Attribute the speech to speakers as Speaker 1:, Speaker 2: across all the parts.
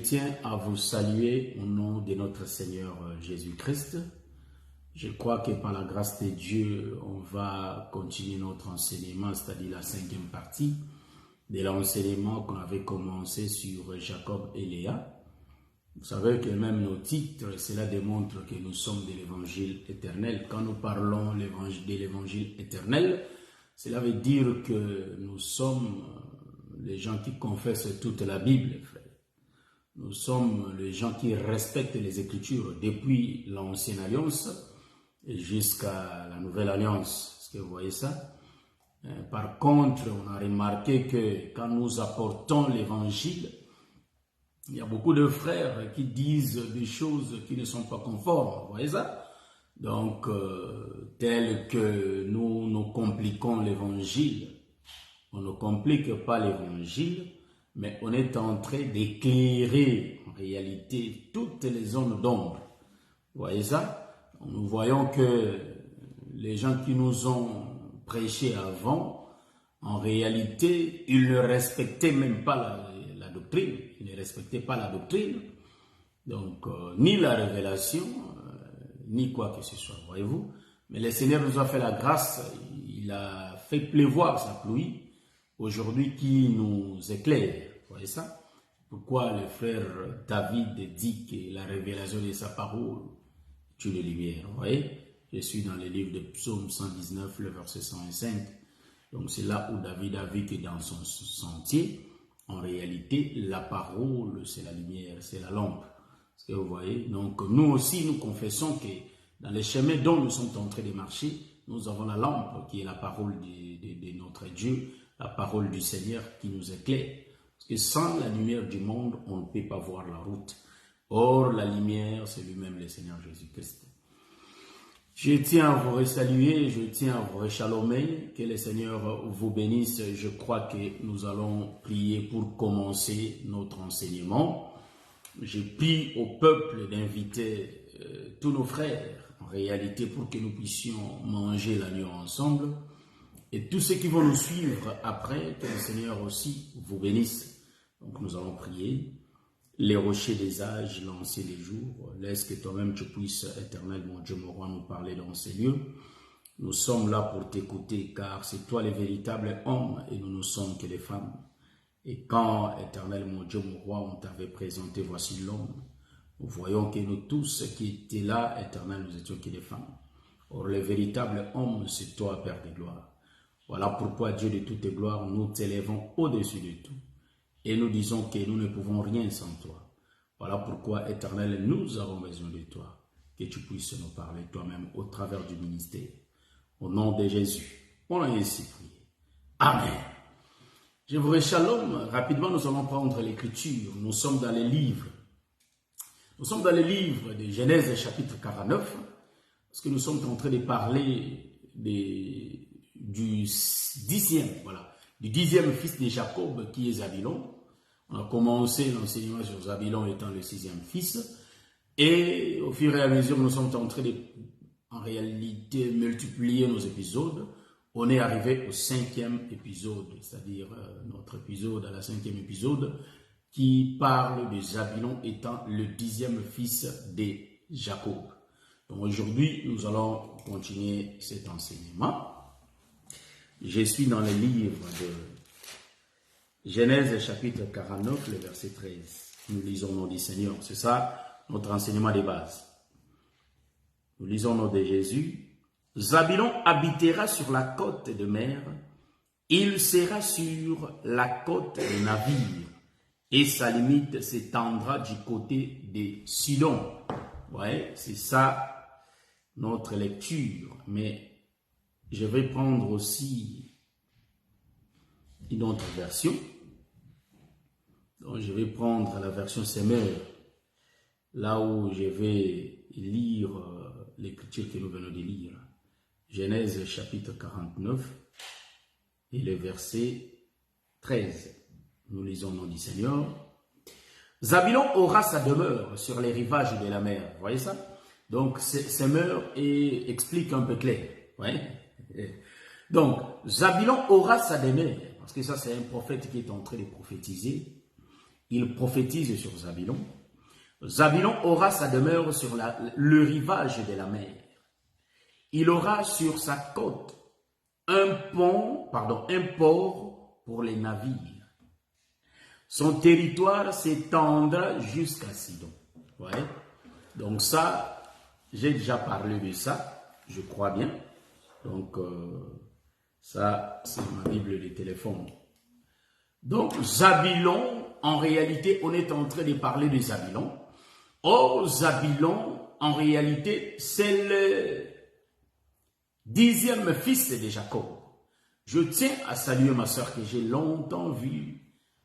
Speaker 1: tiens à vous saluer au nom de notre Seigneur Jésus-Christ. Je crois que par la grâce de Dieu, on va continuer notre enseignement, c'est-à-dire la 5e partie de l'enseignement qu'on avait commencé sur Jacob et Léa. Vous savez que même nos titres, cela démontre que nous sommes de l'évangile éternel. Quand nous parlons de l'évangile éternel, cela veut dire que nous sommes les gens qui confessent toute la Bible, frère. Nous sommes les gens qui respectent les Écritures depuis l'Ancienne Alliance jusqu'à la Nouvelle Alliance. Est-ce que vous voyez ça? Par contre, on a remarqué que quand nous apportons l'Évangile, il y a beaucoup de frères qui disent des choses qui ne sont pas conformes. Vous voyez ça? Donc, tel que nous compliquons l'Évangile, on ne complique pas l'Évangile, mais on est en train d'éclairer en réalité toutes les zones d'ombre. Vous voyez ça? Nous voyons que les gens qui nous ont prêché avant, en réalité, ils ne respectaient même pas la doctrine. Ils ne respectaient pas la doctrine. Donc, ni la révélation, ni quoi que ce soit, voyez-vous. Mais le Seigneur nous a fait la grâce, il a fait pleuvoir sa pluie, aujourd'hui qui nous éclaire, vous voyez ça? Pourquoi le frère David dit que la révélation de sa parole est une lumière, vous voyez? Je suis dans le livre de Psaume 119, le verset 105. Donc c'est là où David a vu que dans son sentier, en réalité, la parole, c'est la lumière, c'est la lampe. Est-ce que vous voyez? Donc nous aussi, nous confessons que dans les chemins dont nous sommes en train de marcher, nous avons la lampe qui est la parole de notre Dieu, la parole du Seigneur qui nous éclaire. Parce que sans la lumière du monde, on ne peut pas voir la route. Or, la lumière, c'est lui-même le Seigneur Jésus-Christ. Je tiens à vous saluer, je tiens à vous chalomer, que le Seigneur vous bénisse. Je crois que nous allons prier pour commencer notre enseignement. Je prie au peuple d'inviter tous nos frères, en réalité, pour que nous puissions manger l'agneau ensemble. Et tous ceux qui vont nous suivre après, que le Seigneur aussi vous bénisse. Donc nous allons prier. Les rochers des âges, l'ancien des jours, laisse que toi-même tu puisses, éternel mon Dieu, mon roi, nous parler dans ces lieux. Nous sommes là pour t'écouter, car c'est toi le véritable homme et nous ne sommes que les femmes. Et quand, éternel mon Dieu, mon roi, on t'avait présenté, voici l'homme, nous voyons que nous tous qui étaient là, éternel, nous étions que des femmes. Or, le véritable homme, c'est toi, Père de gloire. Voilà pourquoi, Dieu de toute gloire, nous t'élèvons au-dessus de tout. Et nous disons que nous ne pouvons rien sans toi. Voilà pourquoi, éternel, nous avons besoin de toi. Que tu puisses nous parler toi-même au travers du ministère. Au nom de Jésus, on a ainsi prié. Amen. Je vous shalom. Rapidement, nous allons prendre l'écriture. Nous sommes dans les livres. Nous sommes dans les livres de Genèse chapitre 49. Parce que nous sommes en train de parler du 10e fils de Jacob qui est Zabulon. On a commencé l'enseignement sur Zabulon étant le 6e fils. Et au fur et à mesure, nous sommes en train de, en réalité, multiplier nos épisodes. On est arrivé au 5e épisode, c'est-à-dire notre épisode, à la 5e épisode, qui parle de Zabulon étant le 10e fils de Jacob. Donc aujourd'hui, nous allons continuer cet enseignement. Je suis dans le livre de Genèse chapitre 49, le verset 13. Nous lisons au nom du Seigneur. C'est ça notre enseignement de base. Nous lisons au nom de Jésus. Zabulon habitera sur la côte de mer. Il sera sur la côte des navires. Et sa limite s'étendra du côté de Sidon. Ouais, c'est ça notre lecture. Mais je vais prendre aussi une autre version. Donc, je vais prendre la version Semeur, là où je vais lire l'écriture que nous venons de lire. Genèse chapitre 49 et le verset 13. Nous lisons au nom du Seigneur. Zabulon aura sa demeure sur les rivages de la mer. Vous voyez ça? Donc, Semeur explique un peu clair. Ouais. Donc, Zabulon aura sa demeure, parce que ça c'est un prophète qui est en train de prophétiser. il prophétise sur Zabulon. Zabulon aura sa demeure sur le rivage de la mer. Il aura sur sa côte un port pour les navires. Son territoire s'étendra jusqu'à Sidon. Ouais. Donc ça, j'ai déjà parlé de ça, je crois bien. Donc ça, c'est ma Bible de téléphone. Donc Zabulon, en réalité, on est en train de parler de Zabulon. Or, Zabulon, en réalité, c'est le 10e fils de Jacob. Je tiens à saluer ma soeur que j'ai longtemps vue,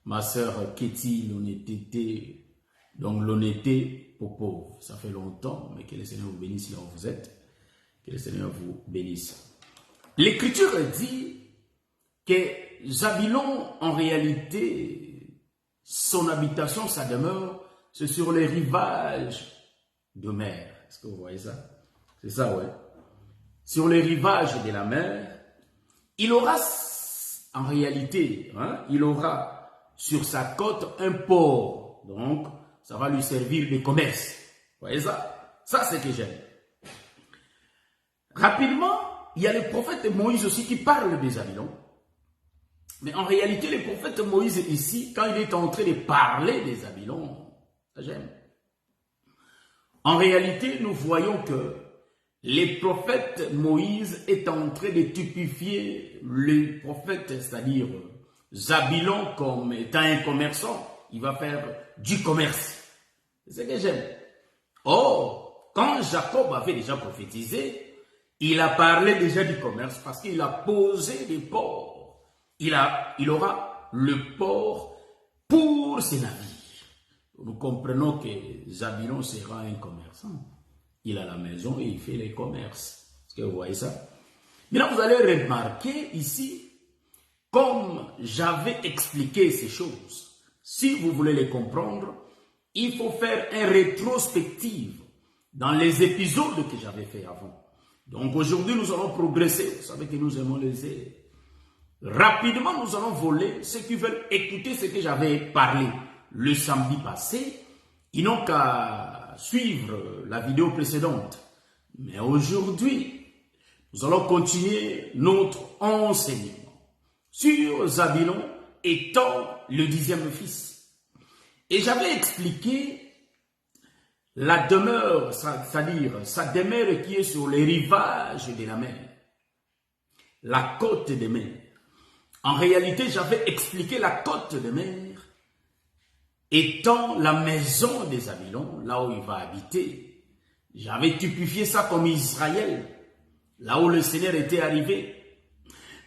Speaker 1: ma soeur Ketty L'Honnêteté, donc l'honnêteté pour pauvres. Ça fait longtemps, mais que le Seigneur vous bénisse là où vous êtes. Que le Seigneur vous bénisse. L'Écriture dit que Zabulon, en réalité, son habitation, sa demeure, c'est sur les rivages de mer. Est-ce que vous voyez ça? C'est ça, ouais. Sur les rivages de la mer, il aura, en réalité, il aura sur sa côte un port. Donc, ça va lui servir de commerce. Vous voyez ça? Ça, c'est ce que j'aime. Rapidement, il y a le prophète Moïse aussi qui parle de Zabulon. Mais en réalité, le prophète Moïse ici, quand il est en train de parler de Zabulon, ça j'aime. En réalité, nous voyons que le prophète Moïse est en train de typifier le prophète, c'est-à-dire Zabulon comme étant un commerçant. Il va faire du commerce. C'est ce que j'aime. Or, quand Jacob avait déjà prophétisé, il a parlé déjà du commerce parce qu'il a posé des ports. Il aura le port pour ses navires. Nous comprenons que Zabulon sera un commerçant. Il a la maison et il fait les commerces. Est-ce que vous voyez ça? Maintenant, vous allez remarquer ici, comme j'avais expliqué ces choses, si vous voulez les comprendre, il faut faire une rétrospective dans les épisodes que j'avais fait avant. Donc aujourd'hui, nous allons progresser. Vous savez que nous aimons les aides. Rapidement, nous allons voler. Ceux qui veulent écouter ce que j'avais parlé le samedi passé, ils n'ont qu'à suivre la vidéo précédente. Mais aujourd'hui, nous allons continuer notre enseignement sur Zabulon étant le 10e fils. Et j'avais expliqué la demeure, c'est-à-dire sa demeure qui est sur les rivages de la mer, la côte de mer. En réalité, j'avais expliqué la côte de mer étant la maison de Zabulon, là où il va habiter. J'avais typifié ça comme Israël, là où le Seigneur était arrivé.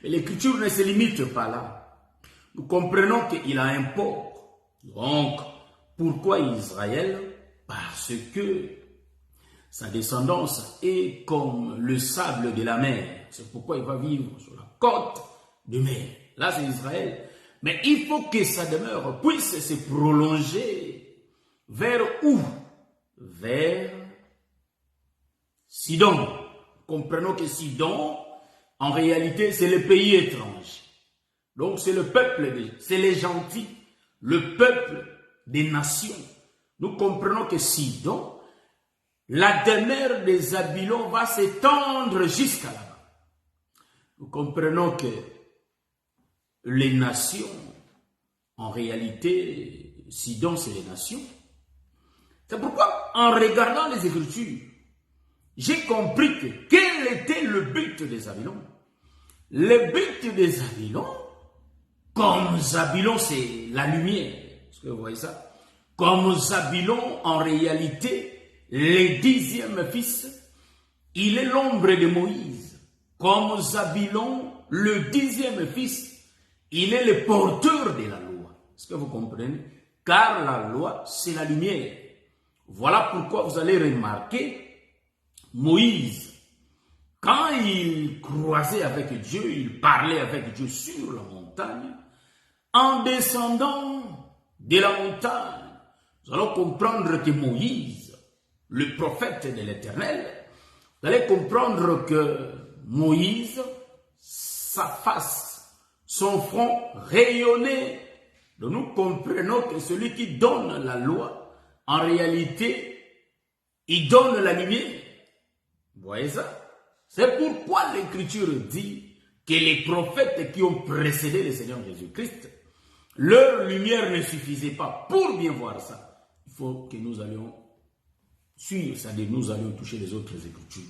Speaker 1: Mais l'Écriture ne se limite pas là. Nous comprenons qu'il a un port. Donc, pourquoi Israël? Parce que sa descendance est comme le sable de la mer. C'est pourquoi il va vivre sur la côte de mer. Là, c'est Israël. Mais il faut que sa demeure puisse se prolonger vers où? Vers Sidon. Comprenons que Sidon, en réalité, c'est le pays étranger. Donc, c'est le peuple, c'est les gentils, le peuple des nations. Nous comprenons que Sidon, la demeure de Zabulon va s'étendre jusqu'à là-bas. Nous comprenons que les nations, en réalité, Sidon, c'est les nations. C'est pourquoi, en regardant les Écritures, j'ai compris que quel était le but de Zabulon. Le but de Zabulon, comme Zabulon, c'est la lumière. Est-ce que vous voyez ça? Comme Zabulon, en réalité, le 10e fils, il est l'ombre de Moïse. Comme Zabulon, le 10e fils, il est le porteur de la loi. Est-ce que vous comprenez? Car la loi, c'est la lumière. Voilà pourquoi vous allez remarquer Moïse, quand il croisait avec Dieu, il parlait avec Dieu sur la montagne, en descendant de la montagne, nous allons comprendre que Moïse, le prophète de l'Éternel, vous allez comprendre que Moïse, sa face, son front rayonnait Donc nous comprenons que celui qui donne la loi, en réalité, il donne la lumière. Vous voyez ça? C'est pourquoi l'Écriture dit que les prophètes qui ont précédé le Seigneur Jésus-Christ, leur lumière ne suffisait pas. Pour bien voir ça, il faut que nous allions suivre, c'est-à-dire nous allions toucher les autres Écritures.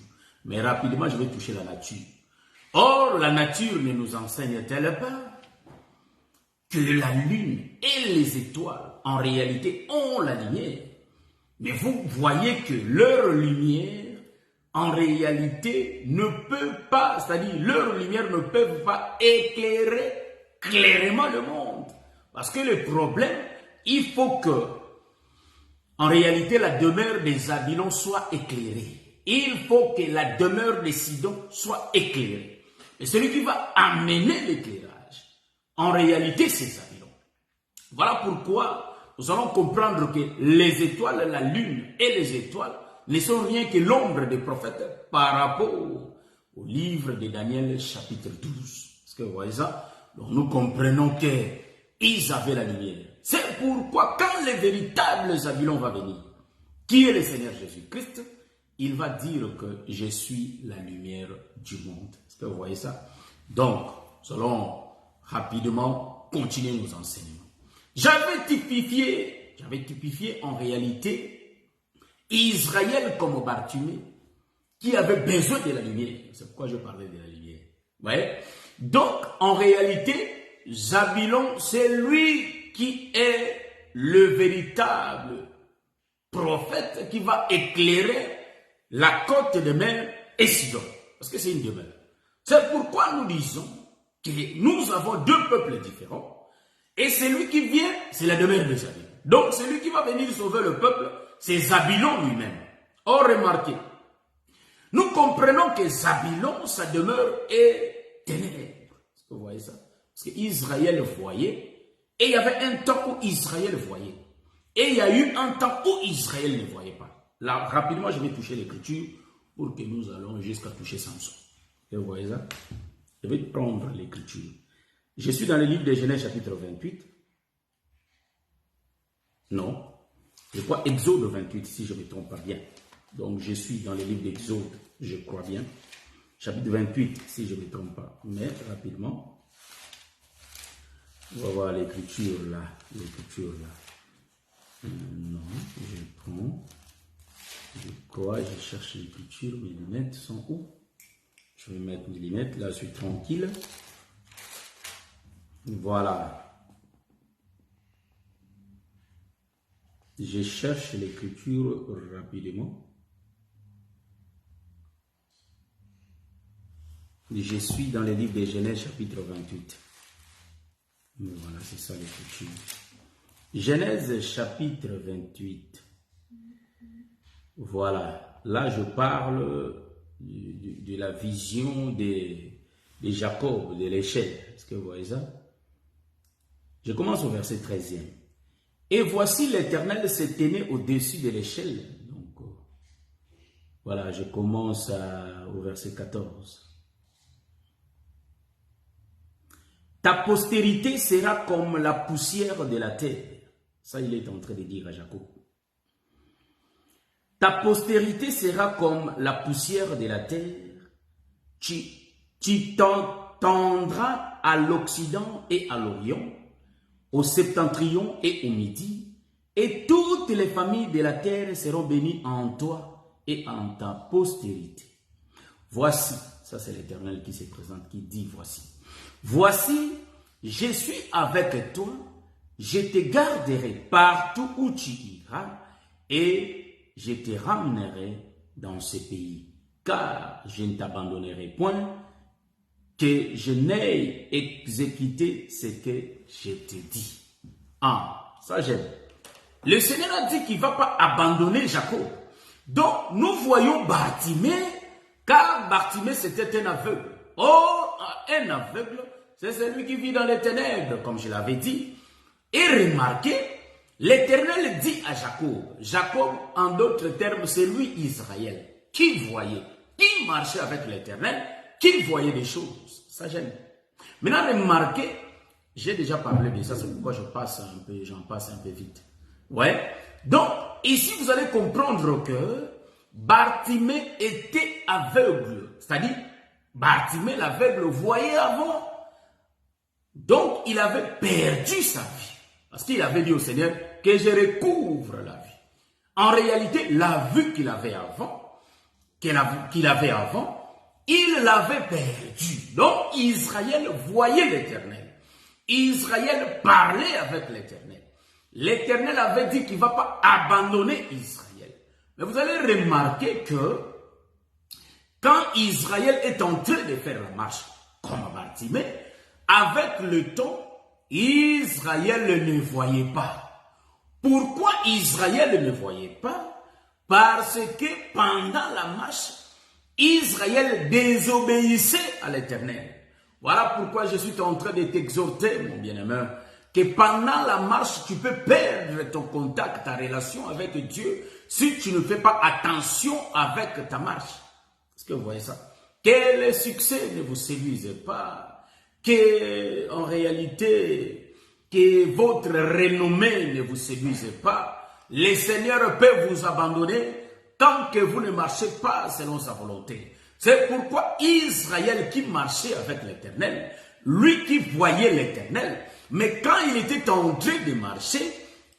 Speaker 1: Mais rapidement, je vais toucher la nature. Or, la nature ne nous enseigne-t-elle pas que la lune et les étoiles, en réalité, ont la lumière? Mais vous voyez que leur lumière, en réalité, ne peut pas, c'est-à-dire leur lumière ne peut pas éclairer clairement le monde. Parce que le problème, il faut que, en réalité, la demeure des Babylone soit éclairée. Il faut que la demeure des Sidon soit éclairée. Et celui qui va amener l'éclairage, en réalité, c'est Babylone. Voilà pourquoi nous allons comprendre que les étoiles, la lune et les étoiles ne sont rien que l'ombre des prophètes par rapport au livre de Daniel chapitre 12. Est-ce que vous voyez ça? Donc nous comprenons qu'ils avaient la lumière. C'est pourquoi quand le véritable Babylone va venir, qui est le Seigneur Jésus-Christ, il va dire que je suis la lumière du monde. Est-ce que vous voyez ça? Donc, nous allons rapidement continuer nos enseignements. J'avais typifié en réalité Israël comme Bartimée, qui avait besoin de la lumière. C'est pourquoi je parlais de la lumière. Vous voyez? Donc, en réalité, Babylone, c'est lui qui est le véritable prophète qui va éclairer la côte de mer et Sidon. Parce que c'est une demeure. C'est pourquoi nous disons que nous avons deux peuples différents. Et celui qui vient, c'est la demeure de Zabylon. Donc, celui qui va venir sauver le peuple, c'est Zabylon lui-même. Or, remarquez, nous comprenons que Zabylon, sa demeure est ténèbres. Est-ce que vous voyez ça? Parce qu'Israël voyait, et il y avait un temps où Israël voyait. Et il y a eu un temps où Israël ne voyait pas. Là, rapidement, je vais toucher l'Écriture pour que nous allons jusqu'à toucher Samson. Et vous voyez ça? Je vais prendre l'Écriture. Je suis dans le livre de Genèse chapitre 28. Non. Je crois Exode 28, si je ne me trompe pas bien. Donc, je suis dans le livre d'Exode, je crois bien. Chapitre 28, si je ne me trompe pas. Mais, rapidement, on va voir l'écriture là. L'écriture là. Non, je prends. Je crois, je cherche l'écriture. Mes lunettes sont où? Je vais mettre mes lunettes, là, je suis tranquille. Voilà. Je cherche l'écriture rapidement. Je suis dans le livre de Genèse chapitre 28. Voilà, c'est ça l'écriture. Genèse chapitre 28. Voilà. Là, je parle de la vision de Jacob, de l'échelle. Est-ce que vous voyez ça? Je commence au verset 13e. Et voici l'Éternel se tenait au-dessus de l'échelle. Donc, voilà, je commence au verset 14. Ta postérité sera comme la poussière de la terre. Ça, il est en train de dire à Jacob. Ta postérité sera comme la poussière de la terre. Tu t'entendras à l'Occident et à l'Orient, au septentrion et au midi, et toutes les familles de la terre seront bénies en toi et en ta postérité. Voici, ça c'est l'Éternel qui se présente, qui dit voici. Voici, je suis avec toi, je te garderai partout où tu iras, et je te ramènerai dans ce pays, car je ne t'abandonnerai point, que je n'ai exécuté ce que je te dis. Ah, ça j'aime. Le Seigneur a dit qu'il ne va pas abandonner Jacob. Donc, nous voyons Bartimée, car Bartimée c'était un aveugle. Or, un aveugle, c'est celui qui vit dans les ténèbres, comme je l'avais dit. Et remarquez, l'Éternel dit à Jacob, Jacob, en d'autres termes, c'est lui Israël, qui voyait, qui marchait avec l'Éternel, qui voyait des choses. Ça j'aime. Maintenant, remarquez, J'ai déjà parlé de ça, c'est pourquoi j'en passe un peu vite. Ouais. Donc, ici, vous allez comprendre que Bartimée était aveugle. C'est-à-dire, Bartimée, l'aveugle, voyait avant. Donc, il avait perdu sa vie. Parce qu'il avait dit au Seigneur que je recouvre la vie. En réalité, la vue qu'il avait avant, il l'avait perdue. Donc, Israël voyait l'Éternel. Israël parlait avec l'Éternel. L'Éternel avait dit qu'il ne va pas abandonner Israël. Mais vous allez remarquer que quand Israël est en train de faire la marche, comme Bartimée, avec le temps, Israël ne voyait pas. Pourquoi Israël ne voyait pas? Parce que pendant la marche, Israël désobéissait à l'Éternel. Voilà pourquoi je suis en train de t'exhorter, mon bien-aimé, que pendant la marche, tu peux perdre ton contact, ta relation avec Dieu, si tu ne fais pas attention avec ta marche. Est-ce que vous voyez ça? Que le succès ne vous séduise pas, que en réalité, que votre renommée ne vous séduise pas. Le Seigneur peut vous abandonner tant que vous ne marchez pas selon sa volonté. C'est pourquoi Israël qui marchait avec l'Éternel, lui qui voyait l'Éternel, mais quand il était en train de marcher,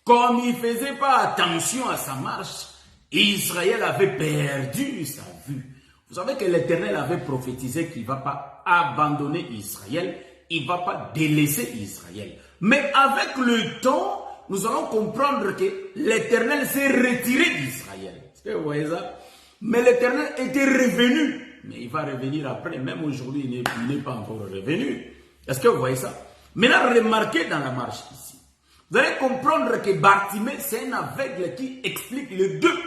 Speaker 1: comme il ne faisait pas attention à sa marche, Israël avait perdu sa vue. Vous savez que l'Éternel avait prophétisé qu'il ne va pas abandonner Israël, il ne va pas délaisser Israël. Mais avec le temps, nous allons comprendre que l'Éternel s'est retiré d'Israël. Est-ce que vous voyez ça? Mais l'Éternel était revenu. Mais il va revenir après. Même aujourd'hui, il n'est pas encore revenu. Est-ce que vous voyez ça? Maintenant, remarquez dans la marche ici. Vous allez comprendre que Bartimée, c'est un aveugle qui explique les deux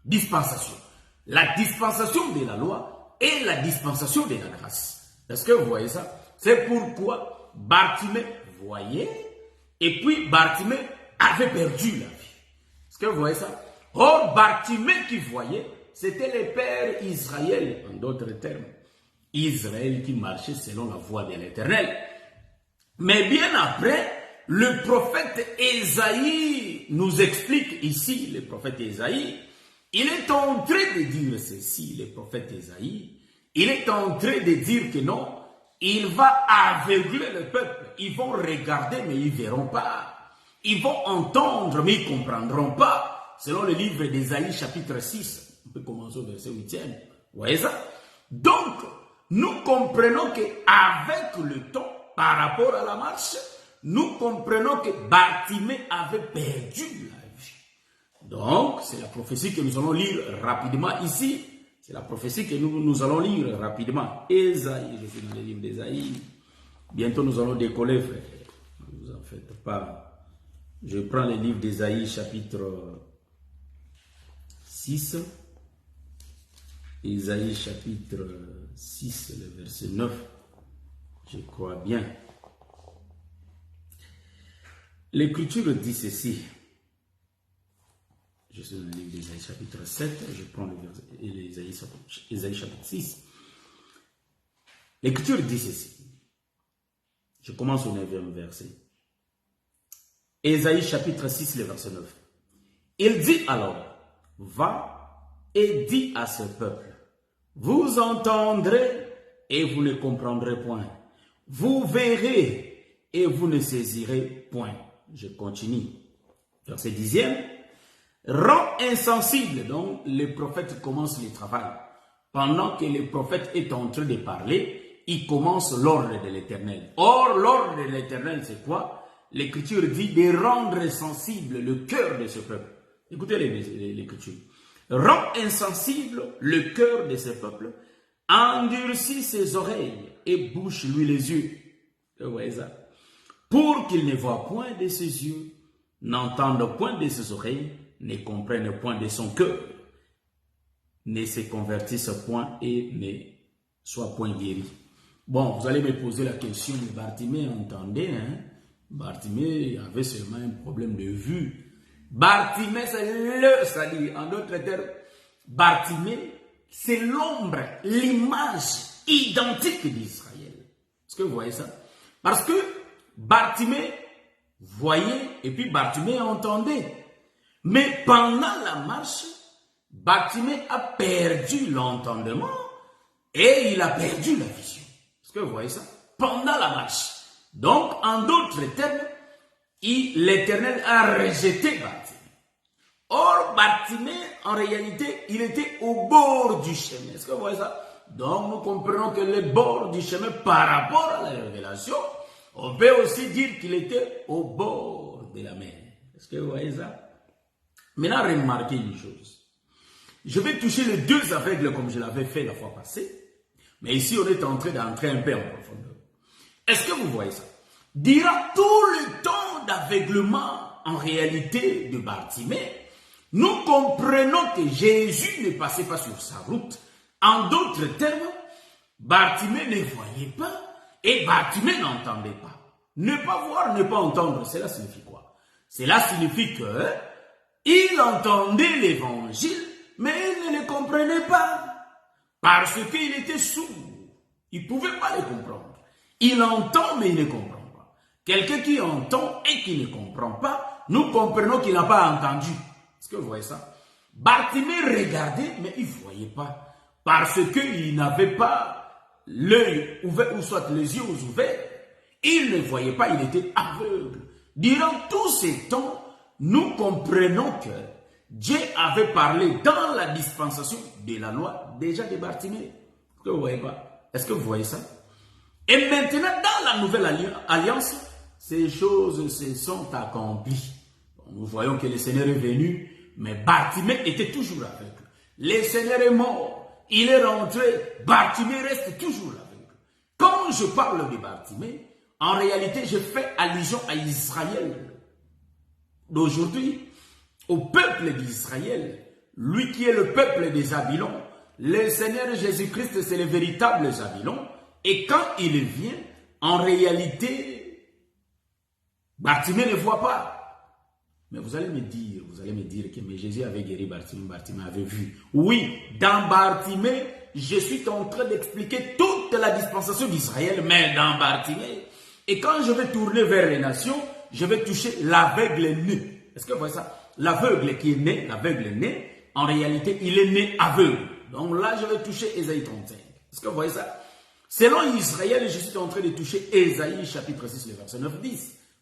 Speaker 1: dispensations. La dispensation de la loi et la dispensation de la grâce. Est-ce que vous voyez ça? C'est pourquoi Bartimée voyait et puis Bartimée avait perdu la vie. Est-ce que vous voyez ça? Or, Bartimée qui voyait, c'était le père Israël, en d'autres termes. Israël qui marchait selon la voie de l'Éternel. Mais bien après, le prophète Ésaïe nous explique ici, le prophète Ésaïe, il est en train de dire ceci, le prophète Ésaïe, il est en train de dire que non, il va aveugler le peuple. Ils vont regarder, mais ils ne verront pas. Ils vont entendre, mais ils ne comprendront pas. Selon le livre d'Ésaïe, chapitre 6, on peut commencer au verset 8e. Vous voyez ça? Donc, nous comprenons qu'avec le temps, par rapport à la marche, nous comprenons que Bartimée avait perdu la vie. Donc, c'est la prophétie que nous allons lire rapidement ici. C'est la prophétie que nous allons lire rapidement. Ésaïe, je suis dans le livre d'Ésaïe. Bientôt nous allons décoller, frère. Ne vous en faites pas. Je prends le livre d'Ésaïe, chapitre 6. Ésaïe, chapitre 6, le verset 9. Je crois bien. L'Écriture dit ceci. Je suis dans le livre d'Ésaïe chapitre 7, je prends le verset Ésaïe chapitre 6. L'Écriture dit ceci. Je commence au 9e verset. Ésaïe chapitre 6, le verset 9. Il dit alors, va et dis à ce peuple, vous entendrez et vous ne comprendrez point. Vous verrez et vous ne saisirez point. Je continue. Verset 10e. Rend insensible. Donc, le prophète commence le travail. Pendant que le prophète est en train de parler, il commence l'ordre de l'Éternel. Or, l'ordre de l'Éternel, c'est quoi? L'Écriture dit de rendre sensible le cœur de ce peuple. Écoutez l'Écriture. Rend insensible le cœur de ce peuple, endurcit ses oreilles et bouche-lui les yeux. Vous voyez ça? Pour qu'il ne voie point de ses yeux, n'entende point de ses oreilles, ne comprenne point de son cœur, ne se convertisse point et ne soit point guéri. Bon, vous allez me poser la question, mais Bartimée entendait, hein? Bartimée avait seulement un problème de vue. Bartimée, c'est le salut. En d'autres termes, Bartimée, c'est l'ombre, l'image identique d'Israël. Est-ce que vous voyez ça? Parce que Bartimée voyait et puis Bartimée entendait. Mais pendant la marche, Bartimée a perdu l'entendement et il a perdu la vision. Est-ce que vous voyez ça? Pendant la marche. Donc, en d'autres termes, l'Éternel a rejeté Bartimée. Or, Bartimée, en réalité, il était au bord du chemin. Est-ce que vous voyez ça? Donc, nous comprenons que le bord du chemin par rapport à la révélation, on peut aussi dire qu'il était au bord de la mer. Est-ce que vous voyez ça? Maintenant, remarquez une chose. Je vais toucher les deux aveugles comme je l'avais fait la fois passée. Mais ici, on est en train d'entrer un peu en profondeur. Est-ce que vous voyez ça? Durant tout le temps d'aveuglement, en réalité, de Bartimée, nous comprenons que Jésus ne passait pas sur sa route. En d'autres termes, Bartimée ne voyait pas et Bartimée n'entendait pas. Ne pas voir, ne pas entendre, cela signifie quoi? Cela signifie que il entendait l'évangile, mais il ne le comprenait pas. Parce qu'il était sourd. Il ne pouvait pas le comprendre. Il entend, mais il ne comprend pas. Quelqu'un qui entend et qui ne comprend pas, nous comprenons qu'il n'a pas entendu. Est-ce que vous voyez ça? Bartimée regardait, mais il ne voyait pas. Parce qu'il n'avait pas l'œil ouvert, ou soit les yeux ouverts. Il ne voyait pas, il était aveugle. Durant tous ces temps, nous comprenons que Dieu avait parlé dans la dispensation de la loi déjà de Bartimée. Est-ce que vous voyez pas? Est-ce que vous voyez ça? Et maintenant, dans la nouvelle alliance, ces choses se sont accomplies. Nous voyons que le Seigneur est venu, mais Bartimée était toujours aveugle. Le Seigneur est mort, il est rentré, Bartimée reste toujours aveugle. Quand je parle de Bartimée, en réalité, je fais allusion à Israël d'aujourd'hui, au peuple d'Israël, lui qui est le peuple des Zabylons. Le Seigneur Jésus-Christ, c'est le véritable Zabylon. Et quand il vient, en réalité, Bartimée ne voit pas. Mais vous allez me dire que mais Jésus avait guéri Bartimée, Bartimée avait vu. Oui, dans Bartimée, je suis en train d'expliquer toute la dispensation d'Israël, mais dans Bartimée. Et quand je vais tourner vers les nations, je vais toucher l'aveugle né. Est-ce que vous voyez ça? L'aveugle qui est né, l'aveugle né, en réalité, il est né aveugle. Donc là, je vais toucher Ésaïe 35. Est-ce que vous voyez ça? Selon Israël, je suis en train de toucher Ésaïe chapitre 6, le verset 9-10. Vous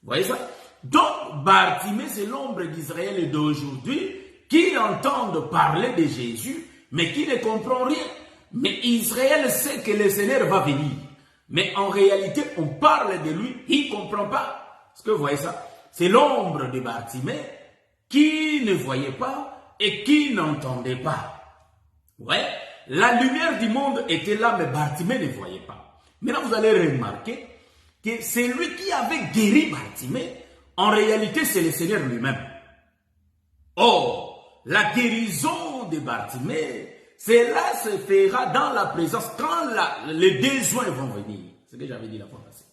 Speaker 1: voyez ça? Donc, Bartimée, c'est l'ombre d'Israël d'aujourd'hui qui entendent parler de Jésus, mais qui ne comprend rien. Mais Israël sait que le Seigneur va venir. Mais en réalité, on parle de lui, il ne comprend pas. Est-ce que vous voyez ça? C'est l'ombre de Bartimée qui ne voyait pas et qui n'entendait pas. Ouais, la lumière du monde était là, mais Bartimée ne voyait pas. Maintenant, vous allez remarquer que c'est lui qui avait guéri Bartimée. En réalité, c'est le Seigneur lui-même. Or, la guérison de Bartimée, cela se fera dans la présence, quand les besoins vont venir. C'est ce que j'avais dit la fois passée.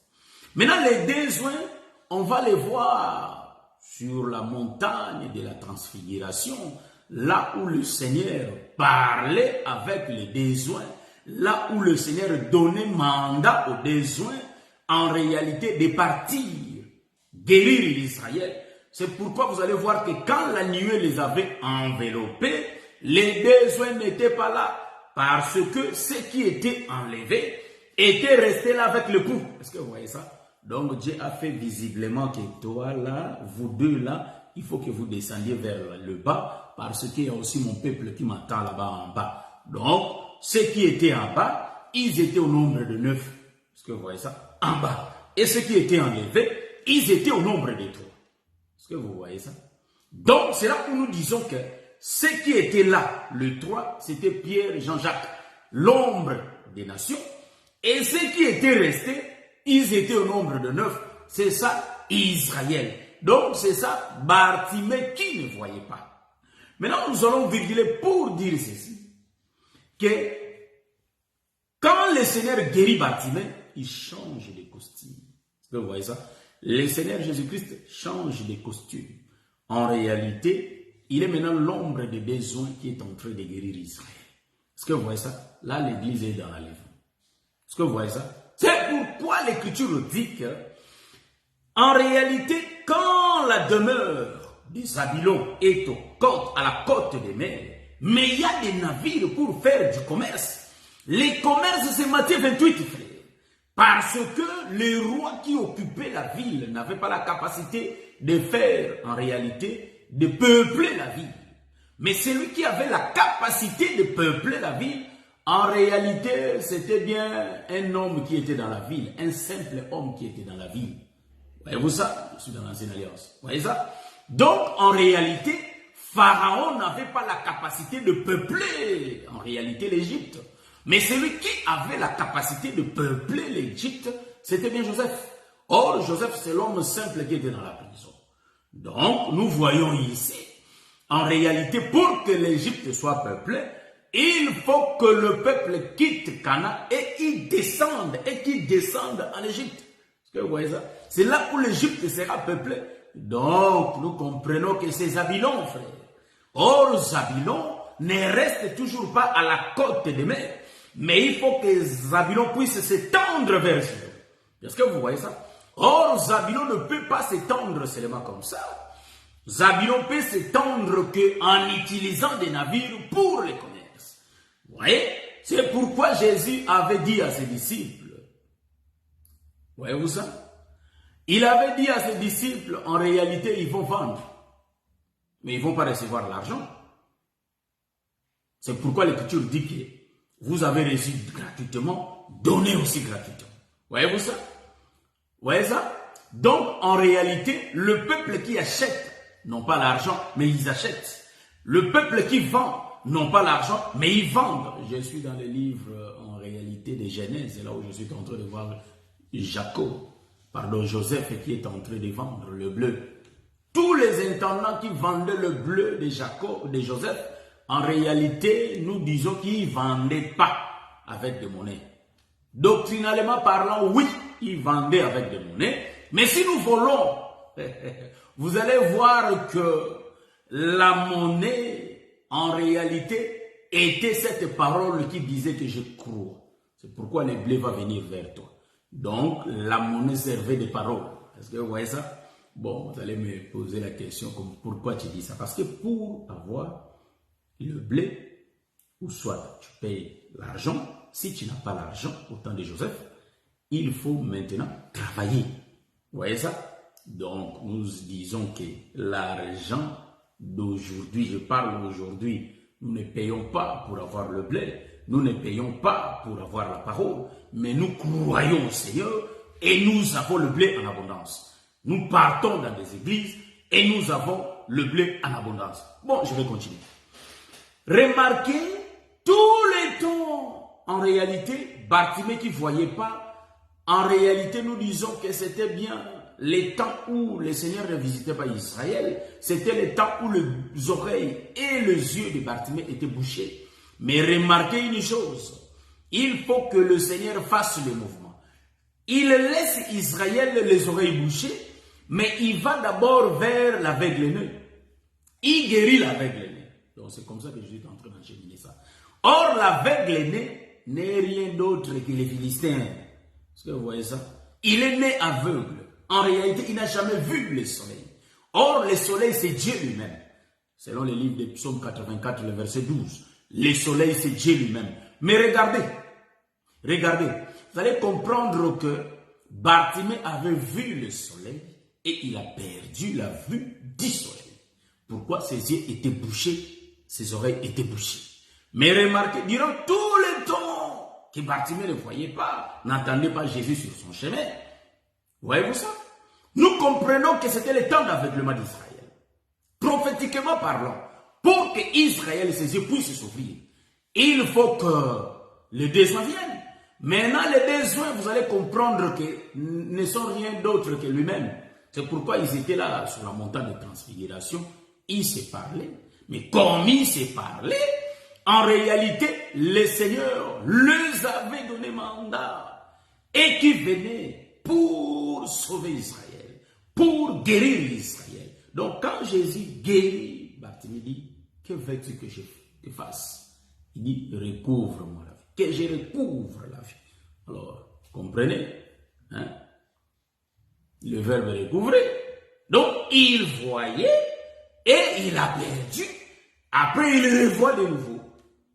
Speaker 1: Maintenant, les besoins, on va les voir sur la montagne de la transfiguration, là où le Seigneur parlait avec les besoins, là où le Seigneur donnait mandat aux besoins, en réalité, de partir, guérir l'Israël. C'est pourquoi vous allez voir que quand la nuée les avait enveloppés, les besoins n'étaient pas là, parce que ceux qui étaient enlevés étaient restés là avec le coup. Est-ce que vous voyez ça? Donc Dieu a fait visiblement que toi là, vous deux là, il faut que vous descendiez vers le bas, parce qu'il y a aussi mon peuple qui m'attend là-bas en bas. Donc, ceux qui étaient en bas, ils étaient au nombre de 9. Est-ce que vous voyez ça? En bas. Et ceux qui étaient enlevés, ils étaient au nombre de 3. Est-ce que vous voyez ça? Donc, c'est là où nous disons que ceux qui étaient là, le 3, c'était Pierre et Jean-Jacques, l'ombre des nations. Et ceux qui étaient restés, ils étaient au nombre de 9. C'est ça, Israël. Donc, c'est ça, Bartimée qui ne voyait pas. Maintenant, nous allons virguler pour dire ceci. Que quand le Seigneur guérit Bartimée, il change de costume. Est-ce que vous voyez ça? Le Seigneur Jésus-Christ change de costume. En réalité, il est maintenant l'ombre des besoins qui est en train de guérir Israël. Est-ce que vous voyez ça? Là, l'église est dans la lèvre. Est-ce que vous voyez ça? C'est pourquoi l'Écriture dit que En réalité, quand la demeure des Zabulon est à la côte des mers, mais il y a des navires pour faire du commerce. Les commerces, c'est Matthieu 28, frère. Parce que les rois qui occupaient la ville n'avaient pas la capacité de faire, en réalité, de peupler la ville. Mais celui qui avait la capacité de peupler la ville, en réalité, c'était bien un homme qui était dans la ville, un simple homme qui était dans la ville. Voyez-vous ça? Je suis dans l'Ancienne Alliance. Voyez ça? Donc, en réalité, Pharaon n'avait pas la capacité de peupler, en réalité, l'Égypte. Mais celui qui avait la capacité de peupler l'Égypte, c'était bien Joseph. Or, Joseph, c'est l'homme simple qui était dans la prison. Donc, nous voyons ici, en réalité, pour que l'Égypte soit peuplée, il faut que le peuple quitte Canaan et qu'il descende en Égypte. Est-ce que vous voyez ça? C'est là où l'Égypte sera peuplée. Donc, nous comprenons que c'est Zabulon, frère. Or, Zabulon ne reste toujours pas à la côte des mers. Mais il faut que Zabulon puisse s'étendre vers Sion. Est-ce que vous voyez ça? Or, Zabulon ne peut pas s'étendre seulement comme ça. Zabulon peut s'étendre qu'en utilisant des navires pour les commerces. Vous voyez? C'est pourquoi Jésus avait dit à ses disciples. Voyez-vous ça? Il avait dit à ses disciples, en réalité, ils vont vendre. Mais ils ne vont pas recevoir l'argent. C'est pourquoi l'Écriture dit que vous avez reçu gratuitement, donnez aussi gratuitement. Voyez-vous ça? Voyez ça? Donc, en réalité, le peuple qui achète, non pas l'argent, mais ils achètent. Le peuple qui vend, non pas l'argent, mais ils vendent. Je suis dans le livre, en réalité, de Genèse, c'est là où je suis en train de voir Joseph qui est en train de vendre le bleu. Tous les intendants qui vendaient le bleu de Joseph, en réalité, nous disons qu'ils ne vendaient pas avec des monnaies. Doctrinalement parlant, oui, ils vendaient avec des monnaies. Mais si nous volons, vous allez voir que la monnaie, en réalité, était cette parole qui disait que je crois. C'est pourquoi le blé va venir vers toi. Donc, la monnaie servait de parole. Est-ce que vous voyez ça? Bon, vous allez me poser la question comme pourquoi tu dis ça? Parce que pour avoir le blé, ou soit tu payes l'argent, si tu n'as pas l'argent au temps de Joseph, il faut maintenant travailler. Vous voyez ça? Donc, nous disons que l'argent d'aujourd'hui, je parle aujourd'hui, nous ne payons pas pour avoir le blé, nous ne payons pas pour avoir la parole, mais nous croyons au Seigneur et nous avons le blé en abondance. Nous partons dans des églises et nous avons le blé en abondance. Bon, je vais continuer. Remarquez, tous les temps, en réalité, Bartimée qui ne voyait pas, en réalité, nous disons que c'était bien les temps où le Seigneur ne visitait pas Israël, c'était les temps où les oreilles et les yeux de Bartimée étaient bouchés. Mais remarquez une chose, il faut que le Seigneur fasse le mouvement. Il laisse Israël les oreilles bouchées, mais il va d'abord vers l'aveugle-né. Il guérit l'aveugle-né. Donc c'est comme ça que je suis en train d'enchaîner ça. Or, l'aveugle-né n'est rien d'autre que les Philistins. Est-ce que vous voyez ça? Il est né aveugle. En réalité, il n'a jamais vu le soleil. Or, le soleil, c'est Dieu lui-même. Selon le livre de Psaume 84, le verset 12. Le soleil, c'est Dieu lui-même. Mais regardez, vous allez comprendre que Bartimée avait vu le soleil et il a perdu la vue du soleil. Pourquoi? Ses yeux étaient bouchés, ses oreilles étaient bouchées. Mais remarquez, durant tous les temps que Bartimée ne voyait pas, n'entendait pas Jésus sur son chemin. Voyez-vous ça? Nous comprenons que c'était le temps d'aveuglement d'Israël. Prophétiquement parlant, pour que Israël, ses yeux puissent s'ouvrir, il faut que les besoins viennent. Maintenant, les besoins, vous allez comprendre que ne sont rien d'autre que lui-même. C'est pourquoi ils étaient là sur la montagne de transfiguration. Ils se parlaient. Mais comme ils se parlaient, en réalité, le Seigneur les avait donné mandat et qui venait pour sauver Israël, pour guérir Israël. Donc, quand Jésus guérit, Bartimée dit, que veux-tu que je fasse? Il dit, recouvre-moi la vie. Que je recouvre la vie. Alors, comprenez, hein? Le verbe découvrir. Donc, il voyait et il a perdu. Après, il revoit de nouveau.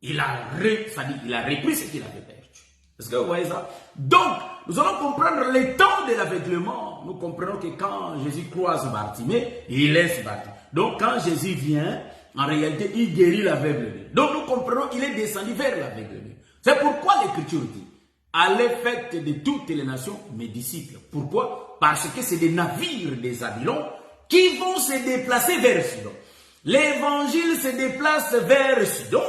Speaker 1: Il a repris ce qu'il avait perdu. Est-ce que vous voyez ça? Donc, nous allons comprendre les temps de l'aveuglement. Nous comprenons que quand Jésus croise Bartimée, il laisse Bartimée. Donc, quand Jésus vient, en réalité, il guérit l'aveugle. Donc, nous comprenons qu'il est descendu vers l'aveugle. C'est pourquoi l'Écriture dit, allez faites de toutes les nations mes disciples. Pourquoi? Parce que c'est des navires des Babylons qui vont se déplacer vers Sidon. L'évangile se déplace vers Sidon.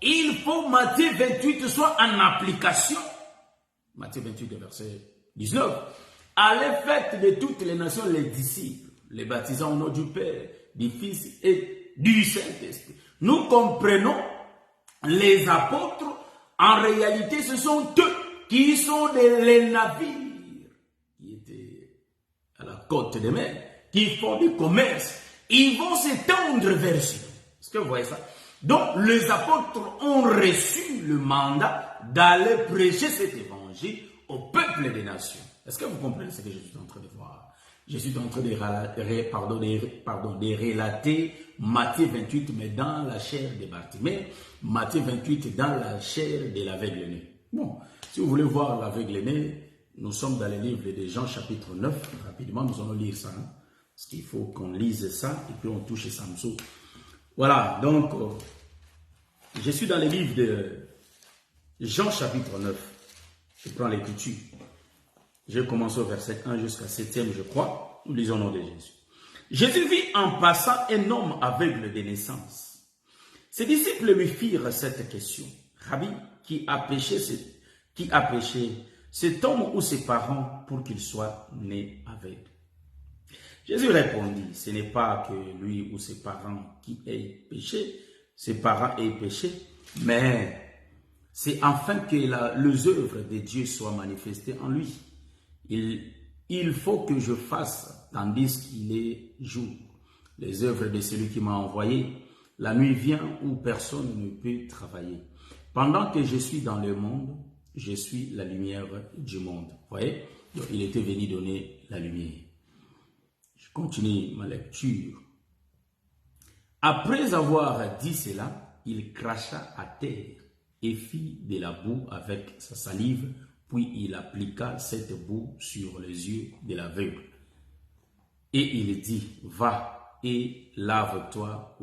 Speaker 1: Il faut Matthieu 28 soit en application. Matthieu 28, verset 19. Allez faites de toutes les nations les disciples, les baptisant au nom du Père, du Fils et du Saint-Esprit. Nous comprenons les apôtres. En réalité, ce sont eux qui sont les navires qui étaient à la côte des mers, qui font du commerce. Ils vont s'étendre vers Sidon. Est-ce que vous voyez ça? Donc, les apôtres ont reçu le mandat d'aller prêcher cet évangile au peuple des nations. Est-ce que vous comprenez ce que je suis en train de voir? Je suis en train de relater Matthieu 28, mais dans la chair de Bartimée, Matthieu 28 dans la chair de l'aveugle-né. Bon, si vous voulez voir l'aveugle-né, nous sommes dans le livre de Jean chapitre 9. Rapidement, nous allons lire ça. Hein, parce qu'il faut qu'on lise ça et puis on touche Samson. Voilà, donc, je suis dans le livre de Jean chapitre 9. Je prends l'écriture. Je commence au verset 1 jusqu'à 7e, je crois. Nous lisons au nom de Jésus. Jésus vit en passant un homme aveugle de naissance. Ses disciples lui firent cette question. Rabbi, qui a péché cet homme ou ses parents pour qu'il soit né aveugle? Jésus répondit, ce n'est pas que lui ou ses parents qui aient péché, ses parents aient péché, mais c'est afin que les œuvres de Dieu soient manifestées en lui. Il faut que je fasse, tandis qu'il est jour, les œuvres de celui qui m'a envoyé. La nuit vient où personne ne peut travailler. Pendant que je suis dans le monde, je suis la lumière du monde. Vous voyez? Donc, il était venu donner la lumière. Je continue ma lecture. Après avoir dit cela, il cracha à terre et fit de la boue avec sa salive, puis il appliqua cette boue sur les yeux de l'aveugle. Et il dit, va et lave-toi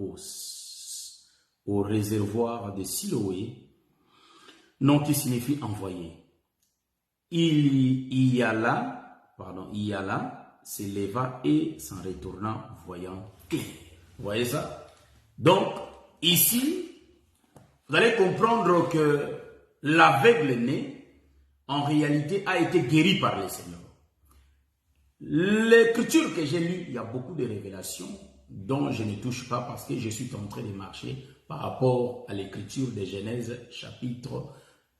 Speaker 1: au réservoir de Siloé, nom qui signifie envoyé. Il y alla, s'éleva et s'en retournant, voyant clair. Vous voyez ça? Donc, ici, vous allez comprendre que l'aveugle-né, en réalité, a été guéri par le Seigneur. L'écriture que j'ai lue, il y a beaucoup de révélations dont je ne touche pas parce que je suis en train de marcher par rapport à l'écriture de Genèse chapitre